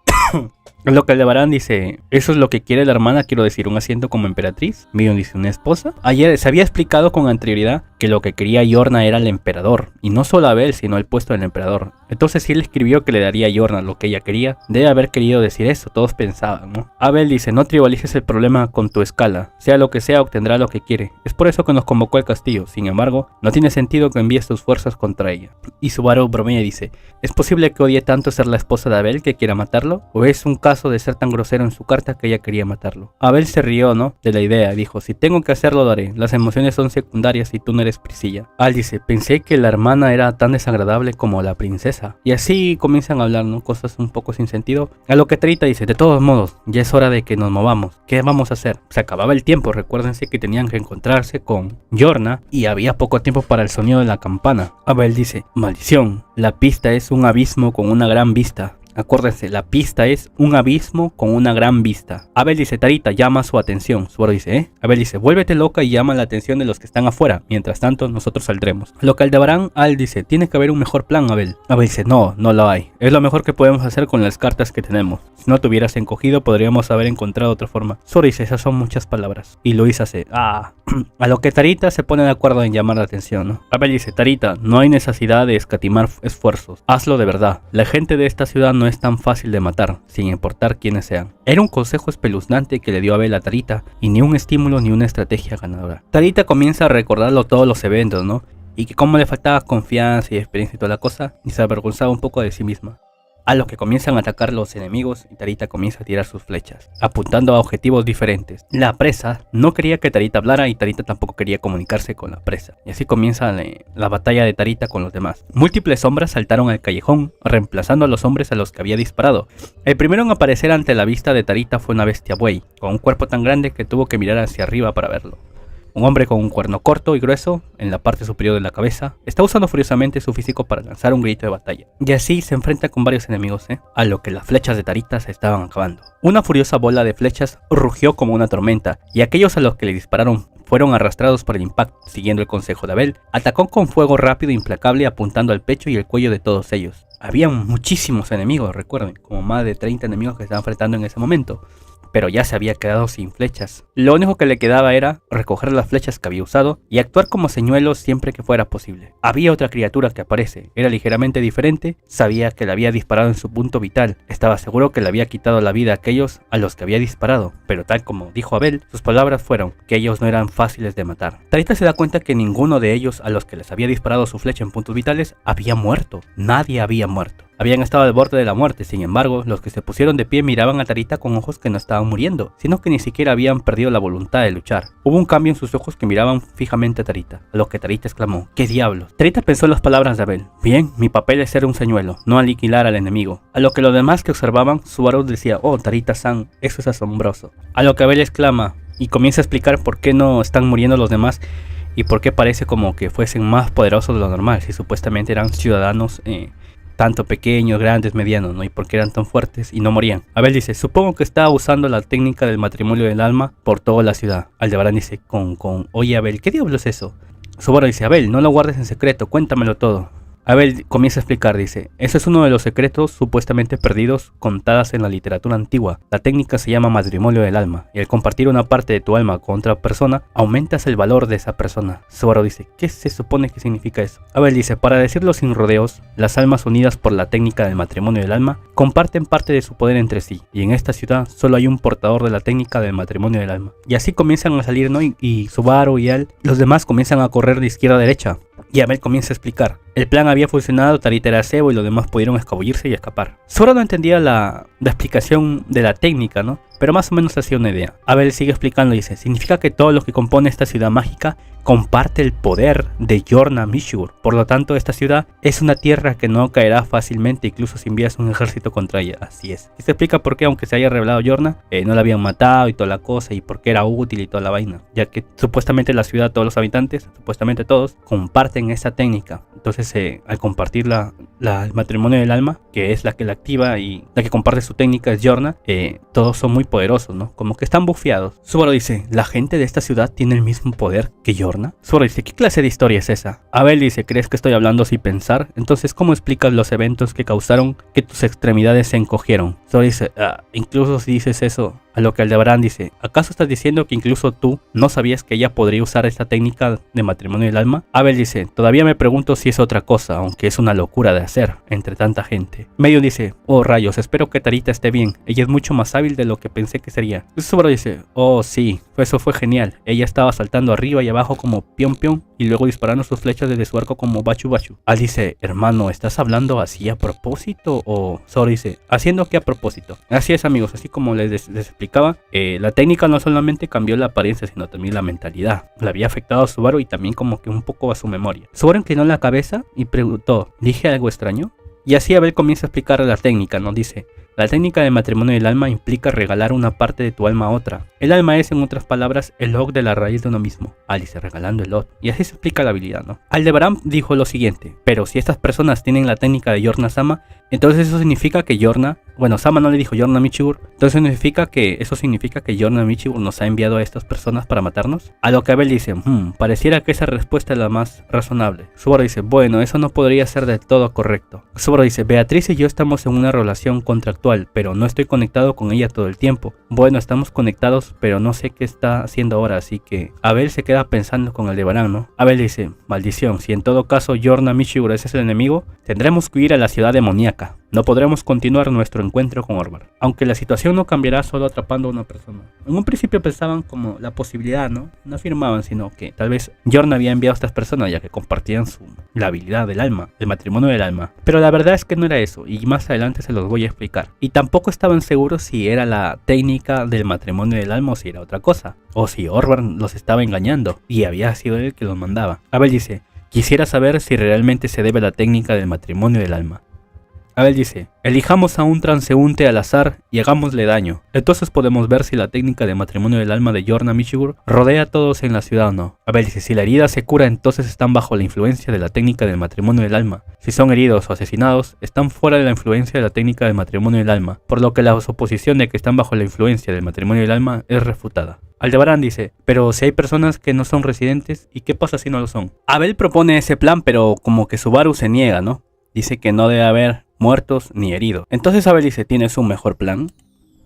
Lo que Aldebarán dice, ¿eso es lo que quiere la hermana? Quiero decir, un asiento como emperatriz. Mion dice, ¿una esposa? Ayer se había explicado con anterioridad que lo que quería Yorna era el emperador, y no solo Abel, sino el puesto del emperador. Entonces si él escribió que le daría a Yorna lo que ella quería, debe haber querido decir eso, todos pensaban, ¿no? Abel dice, no tribalices el problema con tu escala, sea lo que sea obtendrá lo que quiere, es por eso que nos convocó al castillo, sin embargo, no tiene sentido que envíes tus fuerzas contra ella. Y Subaru bromea y dice, ¿es posible que odie tanto ser la esposa de Abel que quiera matarlo? ¿O es un caso de ser tan grosero en su carta que ella quería matarlo? Abel se rió, ¿no? De la idea, dijo, si tengo que hacerlo lo haré, las emociones son secundarias y tú no eres Priscilla. Al dice, pensé que la hermana era tan desagradable como la princesa. Y así comienzan a hablar, ¿no? Cosas un poco sin sentido. A lo que Trita dice, de todos modos, ya es hora de que nos movamos. ¿Qué vamos a hacer? Se acababa el tiempo, recuérdense que tenían que encontrarse con Yorna y había poco tiempo para el sonido de la campana. Abel dice, maldición, la pista es un abismo con una gran vista. Acuérdense, la pista es un abismo con una gran vista. Abel dice, Tarita llama su atención. Subaru dice, ¿eh? Abel dice, vuélvete loca y llama la atención de los que están afuera. Mientras tanto, nosotros saldremos. Lo que Aldebarán, Al dice, tiene que haber un mejor plan, Abel. Abel dice, no lo hay. Es lo mejor que podemos hacer con las cartas que tenemos. Si no te hubieras encogido, podríamos haber encontrado otra forma. Subaru dice, esas son muchas palabras. Y Luis hace, A lo que Tarita se pone de acuerdo en llamar la atención, ¿no? Abel dice, Tarita, no hay necesidad de escatimar esfuerzos. Hazlo de verdad. La gente de esta ciudad no es tan fácil de matar, sin importar quiénes sean. Era un consejo espeluznante que le dio Abel a Tarita, y ni un estímulo ni una estrategia ganadora. Tarita comienza a recordarlo todos los eventos, ¿no? Y que como le faltaba confianza y experiencia y toda la cosa, y se avergonzaba un poco de sí misma. A lo que comienzan a atacar los enemigos y Tarita comienza a tirar sus flechas, apuntando a objetivos diferentes. La presa no quería que Tarita hablara y Tarita tampoco quería comunicarse con la presa. Y así comienza la batalla de Tarita con los demás. Múltiples sombras saltaron al callejón, reemplazando a los hombres a los que había disparado. El primero en aparecer ante la vista de Tarita fue una bestia buey, con un cuerpo tan grande que tuvo que mirar hacia arriba para verlo. Un hombre con un cuerno corto y grueso en la parte superior de la cabeza está usando furiosamente su físico para lanzar un grito de batalla. Y así se enfrenta con varios enemigos, a lo que las flechas de Tarita se estaban acabando. Una furiosa bola de flechas rugió como una tormenta y aquellos a los que le dispararon fueron arrastrados por el impacto. Siguiendo el consejo de Abel, atacó con fuego rápido e implacable apuntando al pecho y el cuello de todos ellos. Habían muchísimos enemigos, recuerden, como más de 30 enemigos que estaban enfrentando en ese momento. Pero ya se había quedado sin flechas. Lo único que le quedaba era recoger las flechas que había usado y actuar como señuelo siempre que fuera posible. Había otra criatura que aparece, era ligeramente diferente, sabía que le había disparado en su punto vital, estaba seguro que le había quitado la vida a aquellos a los que había disparado, pero tal como dijo Abel, sus palabras fueron que ellos no eran fáciles de matar. Tarita se da cuenta que ninguno de ellos a los que les había disparado su flecha en puntos vitales había muerto, nadie había muerto. Habían estado al borde de la muerte, sin embargo, los que se pusieron de pie miraban a Tarita con ojos que no estaban muriendo, sino que ni siquiera habían perdido la voluntad de luchar. Hubo un cambio en sus ojos que miraban fijamente a Tarita, a lo que Tarita exclamó, ¿qué diablos? Tarita pensó en las palabras de Abel, bien, mi papel es ser un señuelo, no aniquilar al enemigo. A lo que los demás que observaban, Subaru decía, oh Tarita-san, eso es asombroso. A lo que Abel exclama y comienza a explicar por qué no están muriendo los demás y por qué parece como que fuesen más poderosos de lo normal, si supuestamente eran ciudadanos tanto pequeños, grandes, medianos, ¿no? Y por qué eran tan fuertes y no morían. Abel dice, supongo que estaba usando la técnica del matrimonio del alma por toda la ciudad. Aldebarán dice, oye Abel, ¿qué diablos es eso? Subaru dice, Abel, no lo guardes en secreto, cuéntamelo todo. Abel comienza a explicar, dice, eso es uno de los secretos supuestamente perdidos contadas en la literatura antigua. La técnica se llama matrimonio del alma, y al compartir una parte de tu alma con otra persona, aumentas el valor de esa persona. Subaru dice, ¿qué se supone que significa eso? Abel dice, para decirlo sin rodeos, las almas unidas por la técnica del matrimonio del alma comparten parte de su poder entre sí, y en esta ciudad solo hay un portador de la técnica del matrimonio del alma. Y así comienzan a salir, ¿no? Y Subaru y él, los demás comienzan a correr de izquierda a derecha. Y Abel comienza a explicar. El plan había funcionado, Tarita era cebo y los demás pudieron escabullirse y escapar. Sora no entendía la explicación de la técnica, ¿no? Pero más o menos hacía una idea. Abel sigue explicando y dice, significa que todo lo que compone esta ciudad mágica comparte el poder de Yorna Mishur. Por lo tanto, esta ciudad es una tierra que no caerá fácilmente, incluso si envías un ejército contra ella. Así es. Y se explica por qué, aunque se haya revelado Yorna, no la habían matado y toda la cosa, y por qué era útil y toda la vaina. Ya que supuestamente la ciudad, todos los habitantes, supuestamente todos, comparten esta técnica. Entonces, al compartir el matrimonio del alma, que es la que la activa y la que comparte su técnica es Yorna, todos son muy poderosos, ¿no? Como que están bufeados. Subaru dice, ¿la gente de esta ciudad tiene el mismo poder que Yorna? Subaru dice, ¿qué clase de historia es esa? Abel dice, ¿crees que estoy hablando sin pensar? Entonces, ¿cómo explicas los eventos que causaron que tus extremidades se encogieron? Subaru dice, incluso si dices eso. A lo que Aldebarán dice, ¿acaso estás diciendo que incluso tú no sabías que ella podría usar esta técnica de matrimonio del alma? Abel dice, todavía me pregunto si es otra cosa, aunque es una locura de hacer entre tanta gente. Medium dice, oh rayos, espero que Tarita esté bien, ella es mucho más hábil de lo que pensé que sería. Subaru dice, oh sí, eso fue genial, ella estaba saltando arriba y abajo como pion pion y luego disparando sus flechas desde su arco como bachu bachu. Al dice, hermano, ¿estás hablando así a propósito? O Subaru dice, ¿haciendo qué a propósito? Así es amigos, así como les explicaba, la técnica no solamente cambió la apariencia, sino también la mentalidad. Le había afectado a Subaru y también como que un poco a su memoria. Subaru inclinó la cabeza y preguntó, ¿dije algo extraño? Y así Abel comienza a explicar la técnica, nos dice, la técnica de matrimonio del alma implica regalar una parte de tu alma a otra. El alma es, en otras palabras, el log de la raíz de uno mismo. Alice regalando el log. Y así se explica la habilidad, ¿no? Aldebarán dijo lo siguiente, pero si estas personas tienen la técnica de Yorna Sama, entonces eso significa que Yorna, bueno, Sama no le dijo Yorna Michigur, entonces eso significa que Yorna Michigur nos ha enviado a estas personas para matarnos. A lo que Abel dice, pareciera que esa respuesta es la más razonable. Subaru dice, bueno, eso no podría ser del todo correcto. Subaru dice, Beatriz y yo estamos en una relación contractual, pero no estoy conectado con ella todo el tiempo. Bueno, estamos conectados, pero no sé qué está haciendo ahora, así que Abel se queda pensando con Aldebarán, ¿no? Abel dice, maldición, si en todo caso Yorna Michigur es el enemigo, tendremos que ir a la ciudad demoníaca. No podremos continuar nuestro encuentro con Orvar. Aunque la situación no cambiará solo atrapando a una persona. En un principio pensaban como la posibilidad, ¿no? No afirmaban, sino que tal vez Yorna había enviado a estas personas ya que compartían la habilidad del alma, el matrimonio del alma. Pero la verdad es que no era eso, y más adelante se los voy a explicar. Y tampoco estaban seguros si era la técnica del matrimonio del alma o si era otra cosa. O si Orvar los estaba engañando y había sido él el que los mandaba. Abel dice, quisiera saber si realmente se debe a la técnica del matrimonio del alma. Abel dice, elijamos a un transeúnte al azar y hagámosle daño. Entonces podemos ver si la técnica de matrimonio del alma de Yorna Michigur rodea a todos en la ciudad o no. Abel dice, si la herida se cura, entonces están bajo la influencia de la técnica del matrimonio del alma. Si son heridos o asesinados, están fuera de la influencia de la técnica del matrimonio del alma, por lo que la suposición de que están bajo la influencia del matrimonio del alma es refutada. Aldebarán dice, pero si hay personas que no son residentes, ¿y qué pasa si no lo son? Abel propone ese plan, pero como que Subaru se niega, ¿no? Dice que no debe haber muertos ni heridos. Entonces Abel dice, ¿tienes un mejor plan?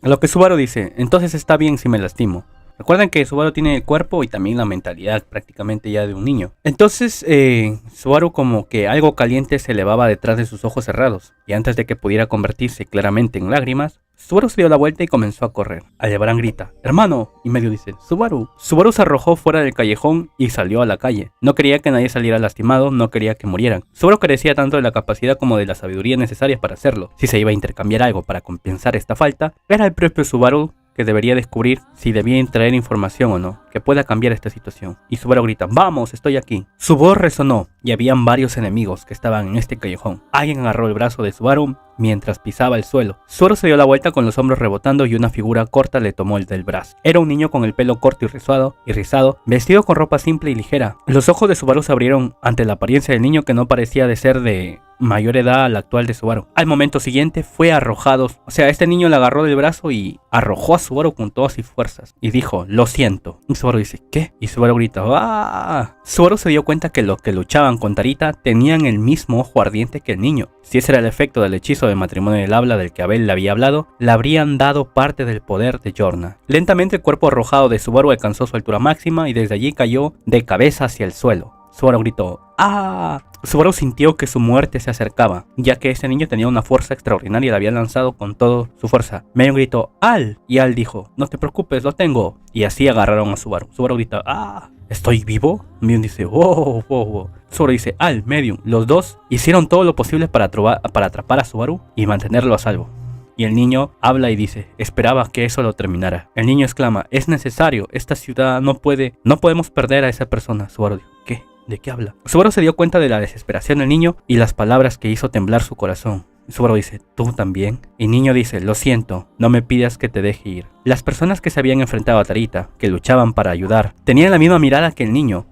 A lo que Subaru dice, entonces está bien si me lastimo. Recuerden que Subaru tiene el cuerpo y también la mentalidad prácticamente ya de un niño. Entonces Subaru como que algo caliente se elevaba detrás de sus ojos cerrados. Y antes de que pudiera convertirse claramente en lágrimas, Subaru se dio la vuelta y comenzó a correr. Aldebarán grita, hermano, y medio dice, Subaru. Subaru se arrojó fuera del callejón y salió a la calle. No quería que nadie saliera lastimado, no quería que murieran. Subaru carecía tanto de la capacidad como de la sabiduría necesarias para hacerlo. Si se iba a intercambiar algo para compensar esta falta, era el propio Subaru que debería descubrir si debía traer información o no, que pueda cambiar esta situación. Y Subaru grita, ¡vamos, estoy aquí! Su voz resonó, y habían varios enemigos que estaban en este callejón. Alguien agarró el brazo de Subaru mientras pisaba el suelo. Subaru se dio la vuelta con los hombros rebotando y una figura corta le tomó el del brazo. Era un niño con el pelo corto y rizado, vestido con ropa simple y ligera. Los ojos de Subaru se abrieron ante la apariencia del niño, que no parecía de ser de mayor edad a la actual de Subaru. Al momento siguiente fue arrojado, este niño le agarró del brazo y arrojó a Subaru con todas sus fuerzas y dijo, lo siento. Y Subaru dice, ¿qué? Y Subaru grita, ¡ah! Subaru se dio cuenta que los que luchaban con Tarita tenían el mismo ojo ardiente que el niño. Si ese era el efecto del hechizo de matrimonio del habla del que Abel le había hablado, le habrían dado parte del poder de Yorna. Lentamente el cuerpo arrojado de Subaru alcanzó su altura máxima y desde allí cayó de cabeza hacia el suelo. Subaru gritó, ¡ah! Subaru sintió que su muerte se acercaba, ya que ese niño tenía una fuerza extraordinaria y la había lanzado con toda su fuerza. Medium gritó, ¡Al! Y Al dijo, no te preocupes, lo tengo. Y así agarraron a Subaru. Subaru grita, ¡ah! ¿Estoy vivo? Medium dice, ¡wow, wow, wow! Subaru dice, Al, Medium, los dos hicieron todo lo posible para atrapar a Subaru y mantenerlo a salvo. Y el niño habla y dice, esperaba que eso lo terminara. El niño exclama, es necesario, esta ciudad no podemos perder a esa persona. Subaru dijo, ¿qué? ¿De qué habla? Subaru se dio cuenta de la desesperación del niño y las palabras que hizo temblar su corazón. Subaru dice, ¿tú también? Y el niño dice, lo siento, no me pidas que te deje ir. Las personas que se habían enfrentado a Tarita, que luchaban para ayudar, tenían la misma mirada que el niño.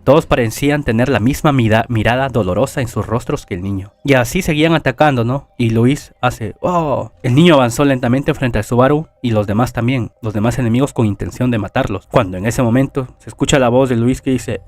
Todos parecían tener la misma mirada dolorosa en sus rostros que el niño. Y así seguían atacando, ¿no? Y Luis hace ¡oh! El niño avanzó lentamente frente a Subaru y los demás también, los demás enemigos con intención de matarlos. Cuando en ese momento se escucha la voz de Luis que dice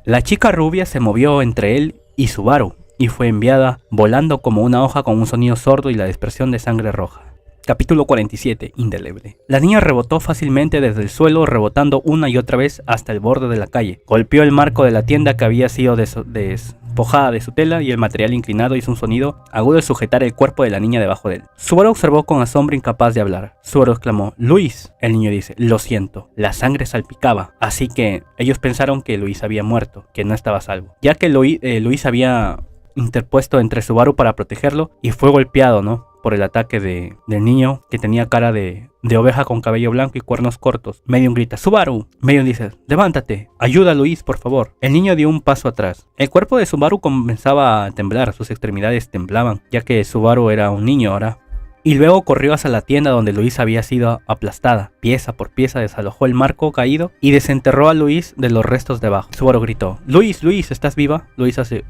La chica rubia se movió entre él y Subaru y fue enviada volando como una hoja con un sonido sordo y la dispersión de sangre roja. Capítulo 47. Indeleble. La niña rebotó fácilmente desde el suelo, rebotando una y otra vez hasta el borde de la calle. Golpeó el marco de la tienda que había sido despojada de su tela y el material inclinado hizo un sonido agudo al sujetar el cuerpo de la niña debajo de él. Subaru observó con asombro, incapaz de hablar. Subaru exclamó «Luis». El niño dice «Lo siento». La sangre salpicaba, así que ellos pensaron que Luis había muerto, que no estaba a salvo, ya que Luis había interpuesto entre Subaru para protegerlo y fue golpeado, ¿no?, por el ataque del niño, que tenía cara de oveja con cabello blanco y cuernos cortos. Medium grita «¡Subaru!». Medium dice «¡Levántate! ¡Ayuda a Luis, por favor!». El niño dio un paso atrás. El cuerpo de Subaru comenzaba a temblar, sus extremidades temblaban, ya que Subaru era un niño ahora. Y luego corrió hacia la tienda donde Luis había sido aplastada. Pieza por pieza desalojó el marco caído y desenterró a Luis de los restos debajo. Subaru gritó «Luis, Luis, ¿estás viva?». Luis hace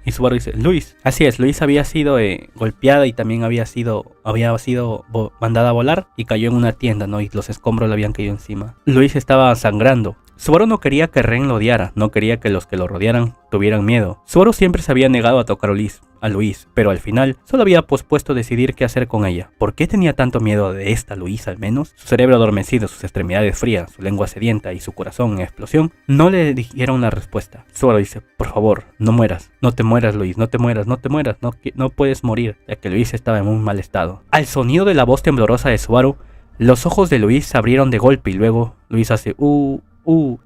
y Subaru dice «Luis». Así es, Luis había sido golpeada y también había sido mandada a volar y cayó en una tienda, ¿no? Y los escombros le habían caído encima. Luis estaba sangrando. Subaru no quería que Ren lo odiara, no quería que los que lo rodearan tuvieran miedo. Subaru siempre se había negado a tocar a Luis, pero al final solo había pospuesto decidir qué hacer con ella. ¿Por qué tenía tanto miedo de esta Luis al menos? Su cerebro adormecido, sus extremidades frías, su lengua sedienta y su corazón en explosión no le dijeron la respuesta. Subaru dice «Por favor, no mueras, no te mueras Luis, no te mueras, no te mueras, no puedes morir», ya que Luis estaba en un mal estado. Al sonido de la voz temblorosa de Subaru, los ojos de Luis se abrieron de golpe y luego Luis hace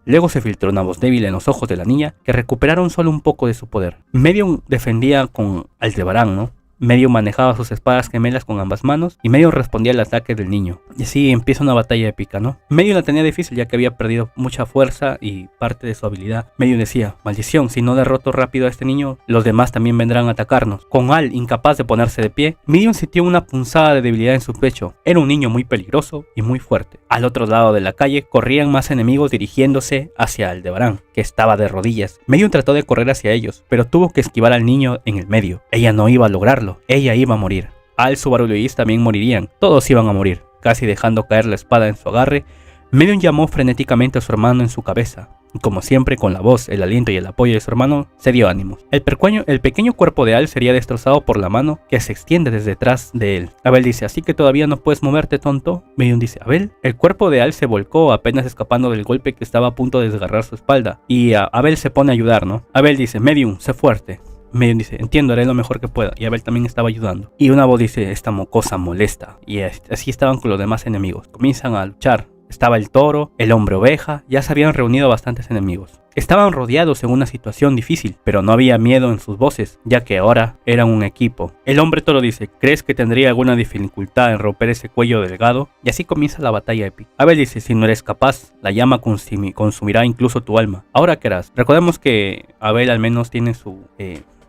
Luego se filtró una voz débil en los ojos de la niña que recuperaron solo un poco de su poder. Medium defendía con Aldebarán, ¿no? Medium manejaba sus espadas gemelas con ambas manos y Medium respondía al ataque del niño. Y así empieza una batalla épica, ¿no? Medium la tenía difícil ya que había perdido mucha fuerza y parte de su habilidad. Medium decía «Maldición, si no derroto rápido a este niño, los demás también vendrán a atacarnos». Con Al incapaz de ponerse de pie, Medium sintió una punzada de debilidad en su pecho. Era un niño muy peligroso y muy fuerte. Al otro lado de la calle corrían más enemigos dirigiéndose hacia Aldebarán, que estaba de rodillas. Medium trató de correr hacia ellos, pero tuvo que esquivar al niño en el medio. Ella no iba a lograrlo. Ella iba a morir. Al, Subaru y Luis también morirían. Todos iban a morir. Casi dejando caer la espada en su agarre, Medium llamó frenéticamente a su hermano en su cabeza. Y como siempre, con la voz, el aliento y el apoyo de su hermano, se dio ánimos. El pequeño cuerpo de Al sería destrozado por la mano que se extiende desde detrás de él. Abel dice «¿Así que todavía no puedes moverte, tonto?». Medium dice «¿Abel?». El cuerpo de Al se volcó, apenas escapando del golpe que estaba a punto de desgarrar su espalda. Y Abel se pone a ayudar, ¿no? Abel dice «Medium, sé fuerte». Medium dice «Entiendo, haré lo mejor que pueda». Y Abel también estaba ayudando. Y una voz dice «Esta mocosa molesta». Y así estaban con los demás enemigos. Comienzan a luchar. Estaba el toro, el hombre oveja, ya se habían reunido bastantes enemigos. Estaban rodeados en una situación difícil, pero no había miedo en sus voces, ya que ahora eran un equipo. El hombre toro dice «¿Crees que tendría alguna dificultad en romper ese cuello delgado?». Y así comienza la batalla épica. Abel dice «Si no eres capaz, la llama consumirá incluso tu alma. Ahora qué harás». Recordemos que Abel al menos tiene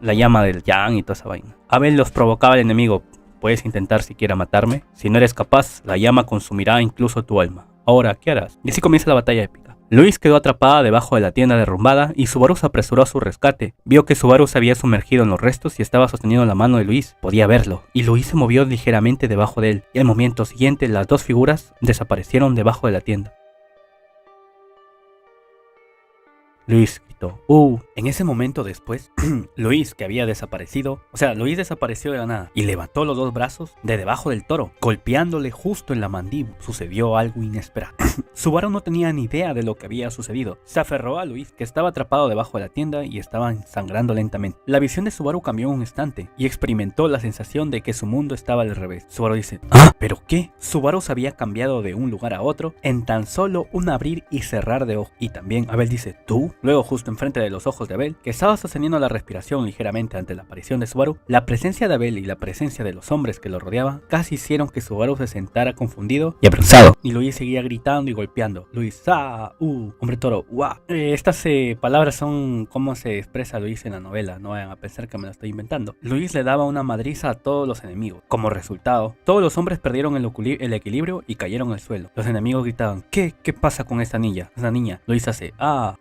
la llama del Yang y toda esa vaina. Abel los provocaba al enemigo. «Puedes intentar siquiera matarme. Si no eres capaz, la llama consumirá incluso tu alma. Ahora, ¿qué harás?». Y así comienza la batalla épica. Luis quedó atrapada debajo de la tienda derrumbada y Subaru se apresuró a su rescate. Vio que Subaru se había sumergido en los restos y estaba sosteniendo la mano de Luis. Podía verlo. Y Luis se movió ligeramente debajo de él. Y al momento siguiente las dos figuras desaparecieron debajo de la tienda. Luis gritó En ese momento después, Luis, que había desaparecido, Luis desapareció de la nada y levantó los dos brazos de debajo del toro, golpeándole justo en la mandíbula. Sucedió algo inesperado. Subaru no tenía ni idea de lo que había sucedido. Se aferró a Luis, que estaba atrapado debajo de la tienda y estaba sangrando lentamente. La visión de Subaru cambió en un instante y experimentó la sensación de que su mundo estaba al revés. Subaru dice, ¿pero qué? Subaru se había cambiado de un lugar a otro en tan solo un abrir y cerrar de ojos. Y también Abel dice, ¿tú? Luego, justo enfrente de los ojos de Abel, que estaba sosteniendo la respiración ligeramente ante la aparición de Subaru, la presencia de Abel y la presencia de los hombres que lo rodeaban casi hicieron que Subaru se sentara confundido y avergonzado. Y Luis seguía gritando y golpeando. Luis, hombre toro, Estas palabras son cómo se expresa Luis en la novela, no vayan a pensar que me la estoy inventando. Luis le daba una madriza a todos los enemigos. Como resultado, todos los hombres perdieron el equilibrio y cayeron al suelo. Los enemigos gritaban, ¿qué pasa con esta niña? Luis hace,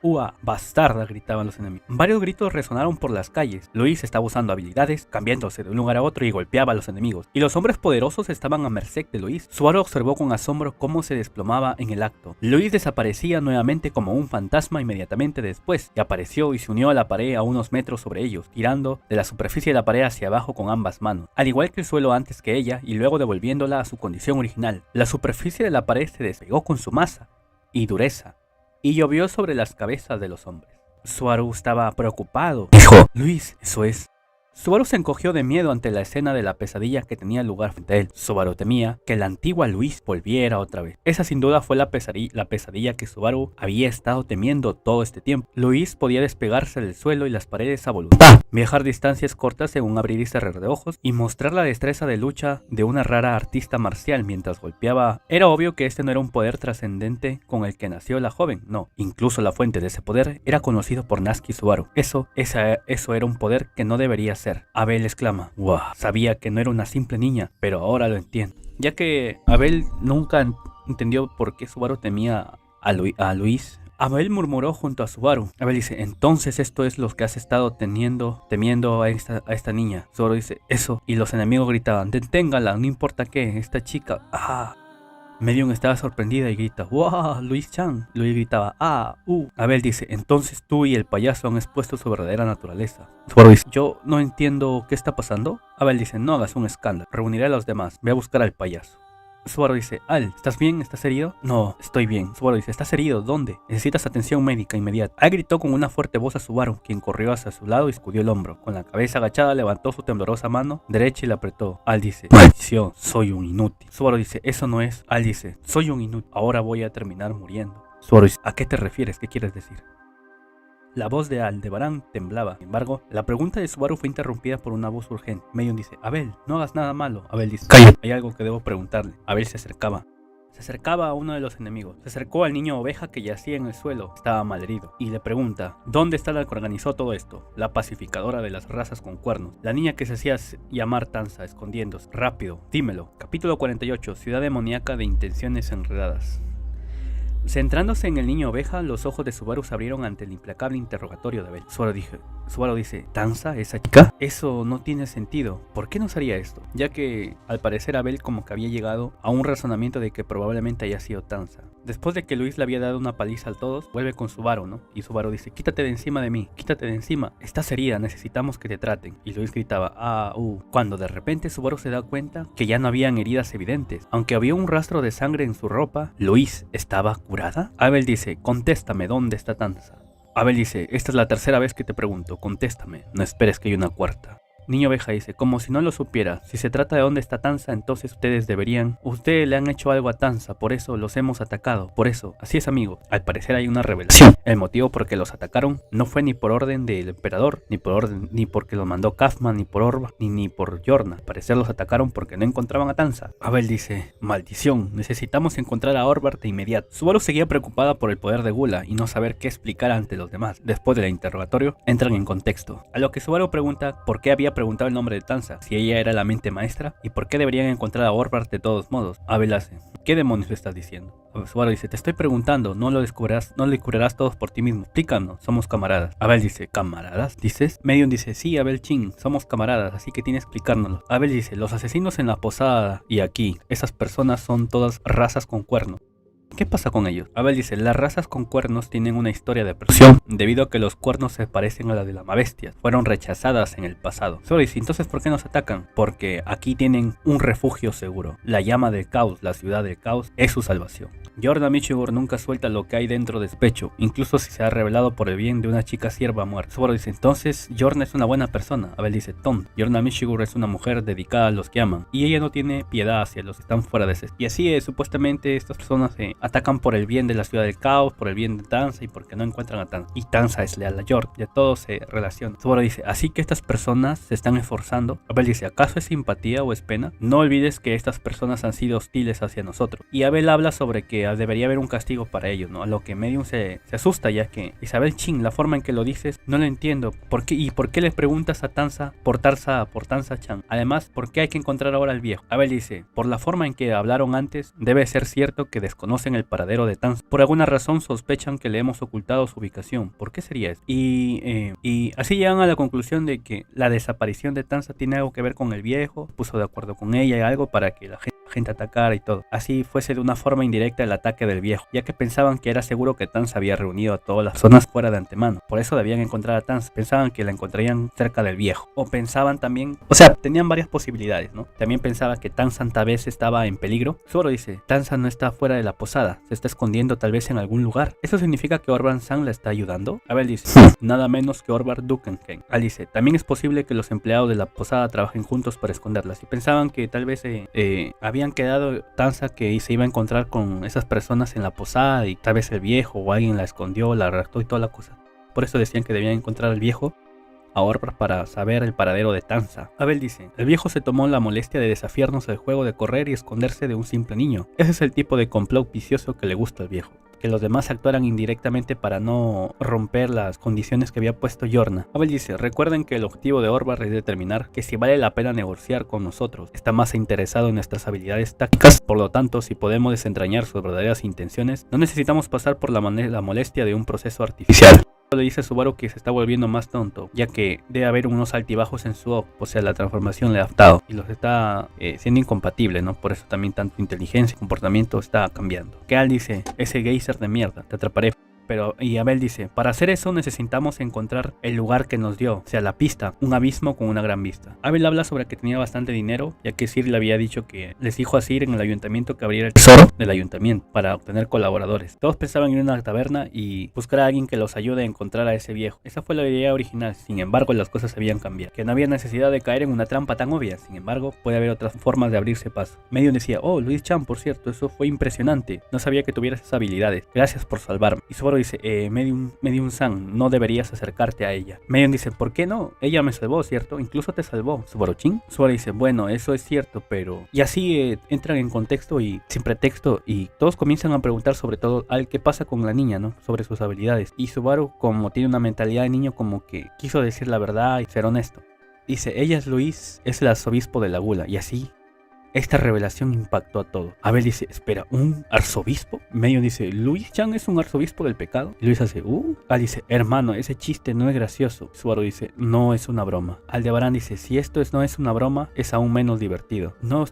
ua, bastarda, gritaban los enemigos. Varios gritos resonaron por las calles. Luis estaba usando habilidades, cambiándose de un lugar a otro y golpeaba a los enemigos. Y los hombres poderosos estaban a merced de Luis. Subaru observó con asombro cómo se desplomaba en el acto. Luis desaparecía nuevamente como un fantasma inmediatamente después, y apareció y se unió a la pared a unos metros sobre ellos, tirando de la superficie de la pared hacia abajo con ambas manos, al igual que el suelo antes que ella, y luego devolviéndola a su condición original. La superficie de la pared se despegó con su masa y dureza, y llovió sobre las cabezas de los hombres. Subaru estaba preocupado. Dijo, Luis, eso es. Subaru se encogió de miedo ante la escena de la pesadilla que tenía lugar frente a él. Subaru temía que la antigua Luis volviera otra vez. Esa sin duda fue la pesadilla que Subaru había estado temiendo todo este tiempo. Luis podía despegarse del suelo y las paredes a voluntad, viajar distancias cortas en un abrir y cerrar de ojos y mostrar la destreza de lucha de una rara artista marcial mientras golpeaba. Era obvio que este no era un poder trascendente con el que nació la joven, no. Incluso la fuente de ese poder era conocido por Natsuki Subaru. Eso era un poder que no debería ser. Abel exclama, wow, sabía que no era una simple niña, pero ahora lo entiendo. Ya que Abel nunca entendió por qué Subaru temía a Luis, Abel murmuró junto a Subaru. Abel dice, entonces esto es lo que has estado temiendo a esta niña. Subaru dice, eso, y los enemigos gritaban, deténgala, no importa qué, esta chica, Medium estaba sorprendida y grita, ¡wow! Luis-chan. Luis gritaba, Abel dice, entonces tú y el payaso han expuesto su verdadera naturaleza. Subaru dice, yo no entiendo qué está pasando. Abel dice, no hagas un escándalo, reuniré a los demás, ve a buscar al payaso. Subaru dice, Al, ¿estás bien? ¿Estás herido? No, estoy bien. Subaru dice, ¿estás herido? ¿Dónde? Necesitas atención médica inmediata. Al gritó con una fuerte voz a Subaru, quien corrió hacia su lado y sacudió el hombro. Con la cabeza agachada levantó su temblorosa mano derecha y la apretó. Al dice, maldición, soy un inútil. Subaru dice, eso no es. Al dice, soy un inútil, ahora voy a terminar muriendo. Subaru dice, ¿a qué te refieres? ¿Qué quieres decir? La voz de Aldebarán temblaba. Sin embargo, la pregunta de Subaru fue interrumpida por una voz urgente. Medium dice, Abel, no hagas nada malo. Abel dice, cállate, hay algo que debo preguntarle. Abel se acercaba a uno de los enemigos. Se acercó al niño oveja que yacía en el suelo. Estaba malherido. Y le pregunta, ¿dónde está la que organizó todo esto? La pacificadora de las razas con cuernos. La niña que se hacía llamar Tanza, escondiéndose. Rápido, dímelo. Capítulo 48. Ciudad demoníaca de intenciones enredadas. Centrándose en el niño oveja, los ojos de Subaru se abrieron ante el implacable interrogatorio de Abel. Subaru dice, ¿Tanza, esa chica? Eso no tiene sentido. ¿Por qué nos haría esto? Ya que al parecer Abel como que había llegado a un razonamiento de que probablemente haya sido Tanza. Después de que Luis le había dado una paliza a todos, vuelve con Subaru, ¿no? Y Subaru dice, quítate de encima de mí, quítate de encima. Estás herida, necesitamos que te traten. Y Luis gritaba, Cuando de repente Subaru se da cuenta que ya no habían heridas evidentes. Aunque había un rastro de sangre en su ropa, Luis estaba curada. Abel dice, contéstame, ¿dónde está Tanza? Abel dice, esta es la tercera vez que te pregunto, contéstame, no esperes que haya una cuarta. Niño oveja dice, como si no lo supiera, si se trata de dónde está Tanza, entonces ustedes le han hecho algo a Tanza, por eso los hemos atacado, por eso, así es amigo, al parecer hay una revelación. El motivo por que los atacaron no fue ni por orden del emperador, ni porque los mandó Kaufman, ni por Orba, ni por Yorna, al parecer los atacaron porque no encontraban a Tanza. Abel dice, maldición, necesitamos encontrar a Orbar de inmediato. Subaru seguía preocupada por el poder de Gula y no saber qué explicar ante los demás. Después del interrogatorio, entran en contexto, a lo que Subaru pregunta por qué había preguntado el nombre de Tanza, si ella era la mente maestra, y por qué deberían encontrar a Orbar de todos modos. Abel hace, ¿qué demonios estás diciendo? Subaru dice, te estoy preguntando, no lo descubrirás todos por ti mismo, explícanos, somos camaradas. Abel dice, ¿camaradas? ¿Dices? Medium dice, sí, Abel Chin, somos camaradas, así que tienes que explicárnoslo. Abel dice, los asesinos en la posada y aquí, esas personas son todas razas con cuernos. ¿Qué pasa con ellos? Abel dice, las razas con cuernos tienen una historia de persecución, debido a que los cuernos se parecen a la de las bestias, fueron rechazadas en el pasado. Subaru dice, entonces ¿por qué nos atacan? Porque aquí tienen un refugio seguro. La llama del caos, la ciudad del caos, es su salvación. Yorna Michigur nunca suelta lo que hay dentro de su pecho, incluso si se ha revelado por el bien de una chica sierva muerta. Subaru dice, entonces Yorna es una buena persona. Abel dice, Tom, Yorna Michigur es una mujer dedicada a los que aman, y ella no tiene piedad hacia los que están fuera de ese. Y así es, supuestamente estas personas Atacan por el bien de la ciudad del caos, por el bien de Tanza y porque no encuentran a Tanza. Y Tanza es leal a York, ya todo se relaciona. Subaru dice, así que estas personas se están esforzando. Abel dice, ¿acaso es simpatía o es pena? No olvides que estas personas han sido hostiles hacia nosotros. Y Abel habla sobre que debería haber un castigo para ellos, ¿no? A lo que Medium se asusta, ya que Isabel Chin, la forma en que lo dices, no lo entiendo. ¿Por qué? ¿Y por qué le preguntas a Tanza por Tanza Chan? Además, ¿por qué hay que encontrar ahora al viejo? Abel dice, por la forma en que hablaron antes, debe ser cierto que desconocen el paradero de Tanza. Por alguna razón sospechan que le hemos ocultado su ubicación. ¿Por qué sería eso? Y así llegan a la conclusión de que la desaparición de Tanza tiene algo que ver con el viejo, puso de acuerdo con ella y algo para que la gente atacara y todo. Así fuese de una forma indirecta el ataque del viejo, ya que pensaban que era seguro que Tanza había reunido a todas las zonas fuera de antemano. Por eso debían encontrar a Tanza. Pensaban que la encontrarían cerca del viejo. O pensaban también, o sea, tenían varias posibilidades, ¿no? También pensaba que Tanza tal vez estaba en peligro. Subaru dice, Tanza no está fuera de la posada, se está escondiendo tal vez en algún lugar. ¿Eso significa que Orban-san la está ayudando? Abel dice, nada menos que Orvar Dukenken. Al dice, también es posible que los empleados de la posada trabajen juntos para esconderlas. Y pensaban que tal vez habían quedado Tanza que se iba a encontrar con esas personas en la posada y tal vez el viejo o alguien la escondió, la raptó y toda la cosa. Por eso decían que debían encontrar al viejo a Orvar para saber el paradero de Tanza. Abel dice, el viejo se tomó la molestia de desafiarnos el juego de correr y esconderse de un simple niño. Ese es el tipo de complot vicioso que le gusta al viejo. Que los demás actuaran indirectamente para no romper las condiciones que había puesto Yorna. Abel dice, recuerden que el objetivo de Orvar es determinar que si vale la pena negociar con nosotros. Está más interesado en nuestras habilidades tácticas, por lo tanto, si podemos desentrañar sus verdaderas intenciones, no necesitamos pasar por la molestia de un proceso artificial. Le dice a Subaru que se está volviendo más tonto, ya que debe haber unos altibajos en su OP, o sea, la transformación le ha adaptado y los está siendo incompatible, ¿no? Por eso también tanto inteligencia y comportamiento está cambiando. Keal dice, ese geyser de mierda, te atraparé. Y Abel dice, para hacer eso necesitamos encontrar el lugar que nos dio, o sea, la pista, un abismo con una gran vista. Abel habla sobre que tenía bastante dinero, ya que Sir le había dicho que les dijo a Sir en el ayuntamiento que abriera el tesoro del ayuntamiento para obtener colaboradores. Todos pensaban ir a una taberna y buscar a alguien que los ayude a encontrar a ese viejo. Esa fue la idea original, sin embargo las cosas habían cambiado, que no había necesidad de caer en una trampa tan obvia, sin embargo puede haber otras formas de abrirse paso. Medium decía, oh, Luis Chan, por cierto, eso fue impresionante, no sabía que tuvieras esas habilidades, gracias por salvarme. Y Subaru dice, Medium-san, no deberías acercarte a ella. Medium dice, ¿por qué no? Ella me salvó, ¿cierto? Incluso te salvó, Subaru-chin. Subaru dice, bueno, eso es cierto, pero... Y así entran en contexto y sin pretexto y todos comienzan a preguntar sobre todo al qué pasa con la niña, ¿no? Sobre sus habilidades. Y Subaru, como tiene una mentalidad de niño, como que quiso decir la verdad y ser honesto. Dice, ella es Luis, es el arzobispo de la Gula, y así... Esta revelación impactó a todos. Abel dice, espera, ¿un arzobispo? Medium dice, ¿Luis Chan es un arzobispo del pecado? Y Luis hace, Al dice, hermano, ese chiste no es gracioso. Subaru dice, no es una broma. Aldebarán dice, si esto no es una broma, es aún menos divertido. No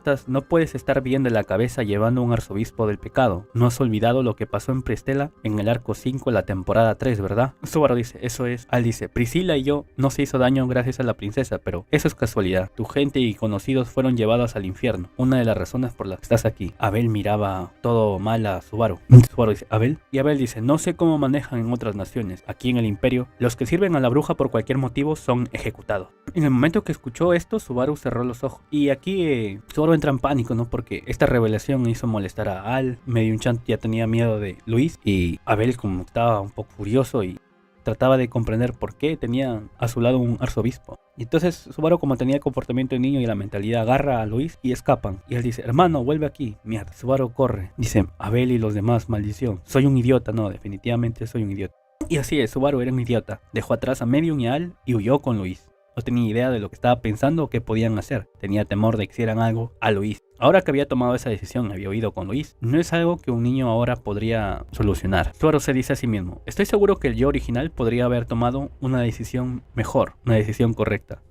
puedes estar bien de la cabeza llevando un arzobispo del pecado. No has olvidado lo que pasó en Prestela en el arco 5 de la temporada 3, ¿verdad? Subaru dice, eso es. Al dice, Priscila y yo no se hizo daño gracias a la princesa, pero eso es casualidad. Tu gente y conocidos fueron llevados al infierno. Una de las razones por las que estás aquí. Abel miraba todo mal a Subaru. Subaru dice, ¿Abel? Y Abel dice, no sé cómo manejan en otras naciones. Aquí en el imperio, los que sirven a la bruja por cualquier motivo son ejecutados. En el momento que escuchó esto, Subaru cerró los ojos. Y aquí Subaru entra en pánico, ¿no? Porque esta revelación hizo molestar a Al. Medium Chan ya tenía miedo de Luis. Y Abel como estaba un poco furioso y trataba de comprender por qué tenía a su lado un arzobispo. Y entonces Subaru, como tenía el comportamiento de niño y la mentalidad, agarra a Luis y escapan. Y él dice, hermano, vuelve aquí. Mierda. Subaru corre. Dice, Abel y los demás, maldición. Soy un idiota. No, definitivamente soy un idiota. Y así es, Subaru era un idiota. Dejó atrás a Medium y a Al y huyó con Luis. No tenía idea de lo que estaba pensando o qué podían hacer. Tenía temor de que hicieran algo a Luis. Ahora que había tomado esa decisión, había huido con Luis, no es algo que un niño ahora podría solucionar. Subaru se dice a sí mismo, estoy seguro que el yo original podría haber tomado una decisión mejor, una decisión correcta.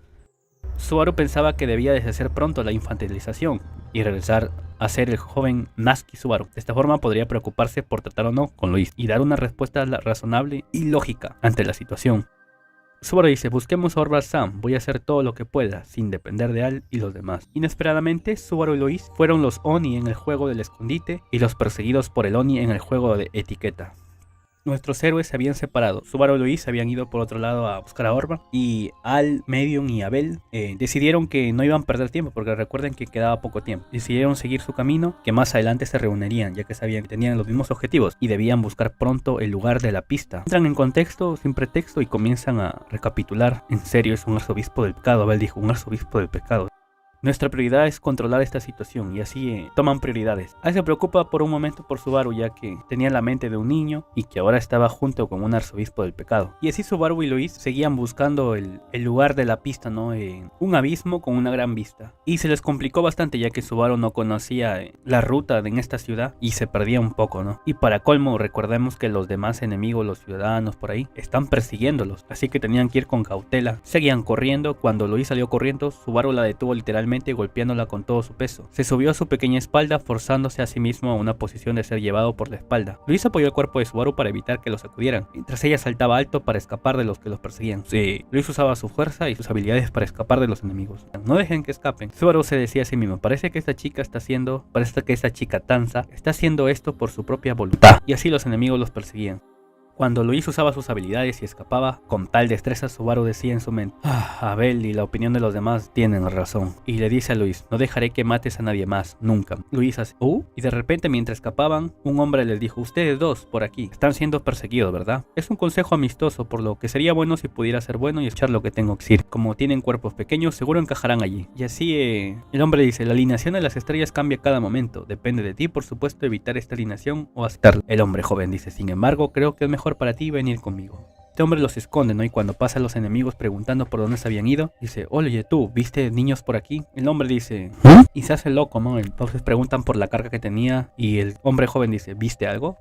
Subaru pensaba que debía deshacer pronto la infantilización y regresar a ser el joven Natsuki Subaru. De esta forma podría preocuparse por tratar o no con Luis y dar una respuesta razonable y lógica ante la situación. Subaru dice, busquemos a Orvar-san, voy a hacer todo lo que pueda, sin depender de Al y los demás. Inesperadamente, Subaru y Luis fueron los Oni en el juego del escondite y los perseguidos por el Oni en el juego de etiqueta. Nuestros héroes se habían separado. Subaru y Luis se habían ido por otro lado a buscar a Orba. Y Al, Medium y Abel decidieron que no iban a perder tiempo, porque recuerden que quedaba poco tiempo. Decidieron seguir su camino, que más adelante se reunirían, ya que sabían que tenían los mismos objetivos y debían buscar pronto el lugar de la pista. Entran en contexto, sin pretexto, y comienzan a recapitular. En serio, es un arzobispo del pecado. Abel dijo, un arzobispo del pecado. Nuestra prioridad es controlar esta situación, y así toman prioridades. Al se preocupa por un momento por Subaru, ya que tenía la mente de un niño y que ahora estaba junto con un arzobispo del pecado. Y así Subaru y Luis seguían buscando el lugar de la pista, ¿no? Un abismo con una gran vista. Y se les complicó bastante, ya que Subaru no conocía la ruta en esta ciudad y se perdía un poco, ¿no? Y para colmo, recordemos que los demás enemigos, los ciudadanos por ahí, están persiguiéndolos, así que tenían que ir con cautela. Seguían corriendo. Cuando Luis salió corriendo, Subaru la detuvo literalmente, golpeándola con todo su peso. Se subió a su pequeña espalda, forzándose a sí mismo a una posición de ser llevado por la espalda. Luis apoyó el cuerpo de Subaru para evitar que lo sacudieran, mientras ella saltaba alto para escapar de los que los perseguían. Sí, Luis usaba su fuerza y sus habilidades para escapar de los enemigos. No dejen que escapen. Subaru se decía a sí mismo, parece que esta chica Tanza está haciendo esto por su propia voluntad. Y así los enemigos los perseguían. Cuando Luis usaba sus habilidades y escapaba, con tal destreza, Subaru decía en su mente, Abel y la opinión de los demás tienen razón. Y le dice a Luis, no dejaré que mates a nadie más, nunca. Luis hace, y de repente mientras escapaban, un hombre les dijo, ustedes dos, por aquí, están siendo perseguidos, ¿verdad? Es un consejo amistoso, por lo que sería bueno si pudiera ser bueno y escuchar lo que tengo que decir. Como tienen cuerpos pequeños, seguro encajarán allí. Y así, el hombre dice, la alineación de las estrellas cambia cada momento. Depende de ti, por supuesto, evitar esta alineación o aceptarla. El hombre joven dice, sin embargo, creo que es mejor para ti venir conmigo. Este hombre los esconde, ¿no? Y cuando pasa a los enemigos preguntando por dónde se habían ido, dice, oye tú, ¿viste niños por aquí? El hombre dice, y se hace loco, ¿no? Entonces preguntan por la carga que tenía y el hombre joven dice, ¿viste algo?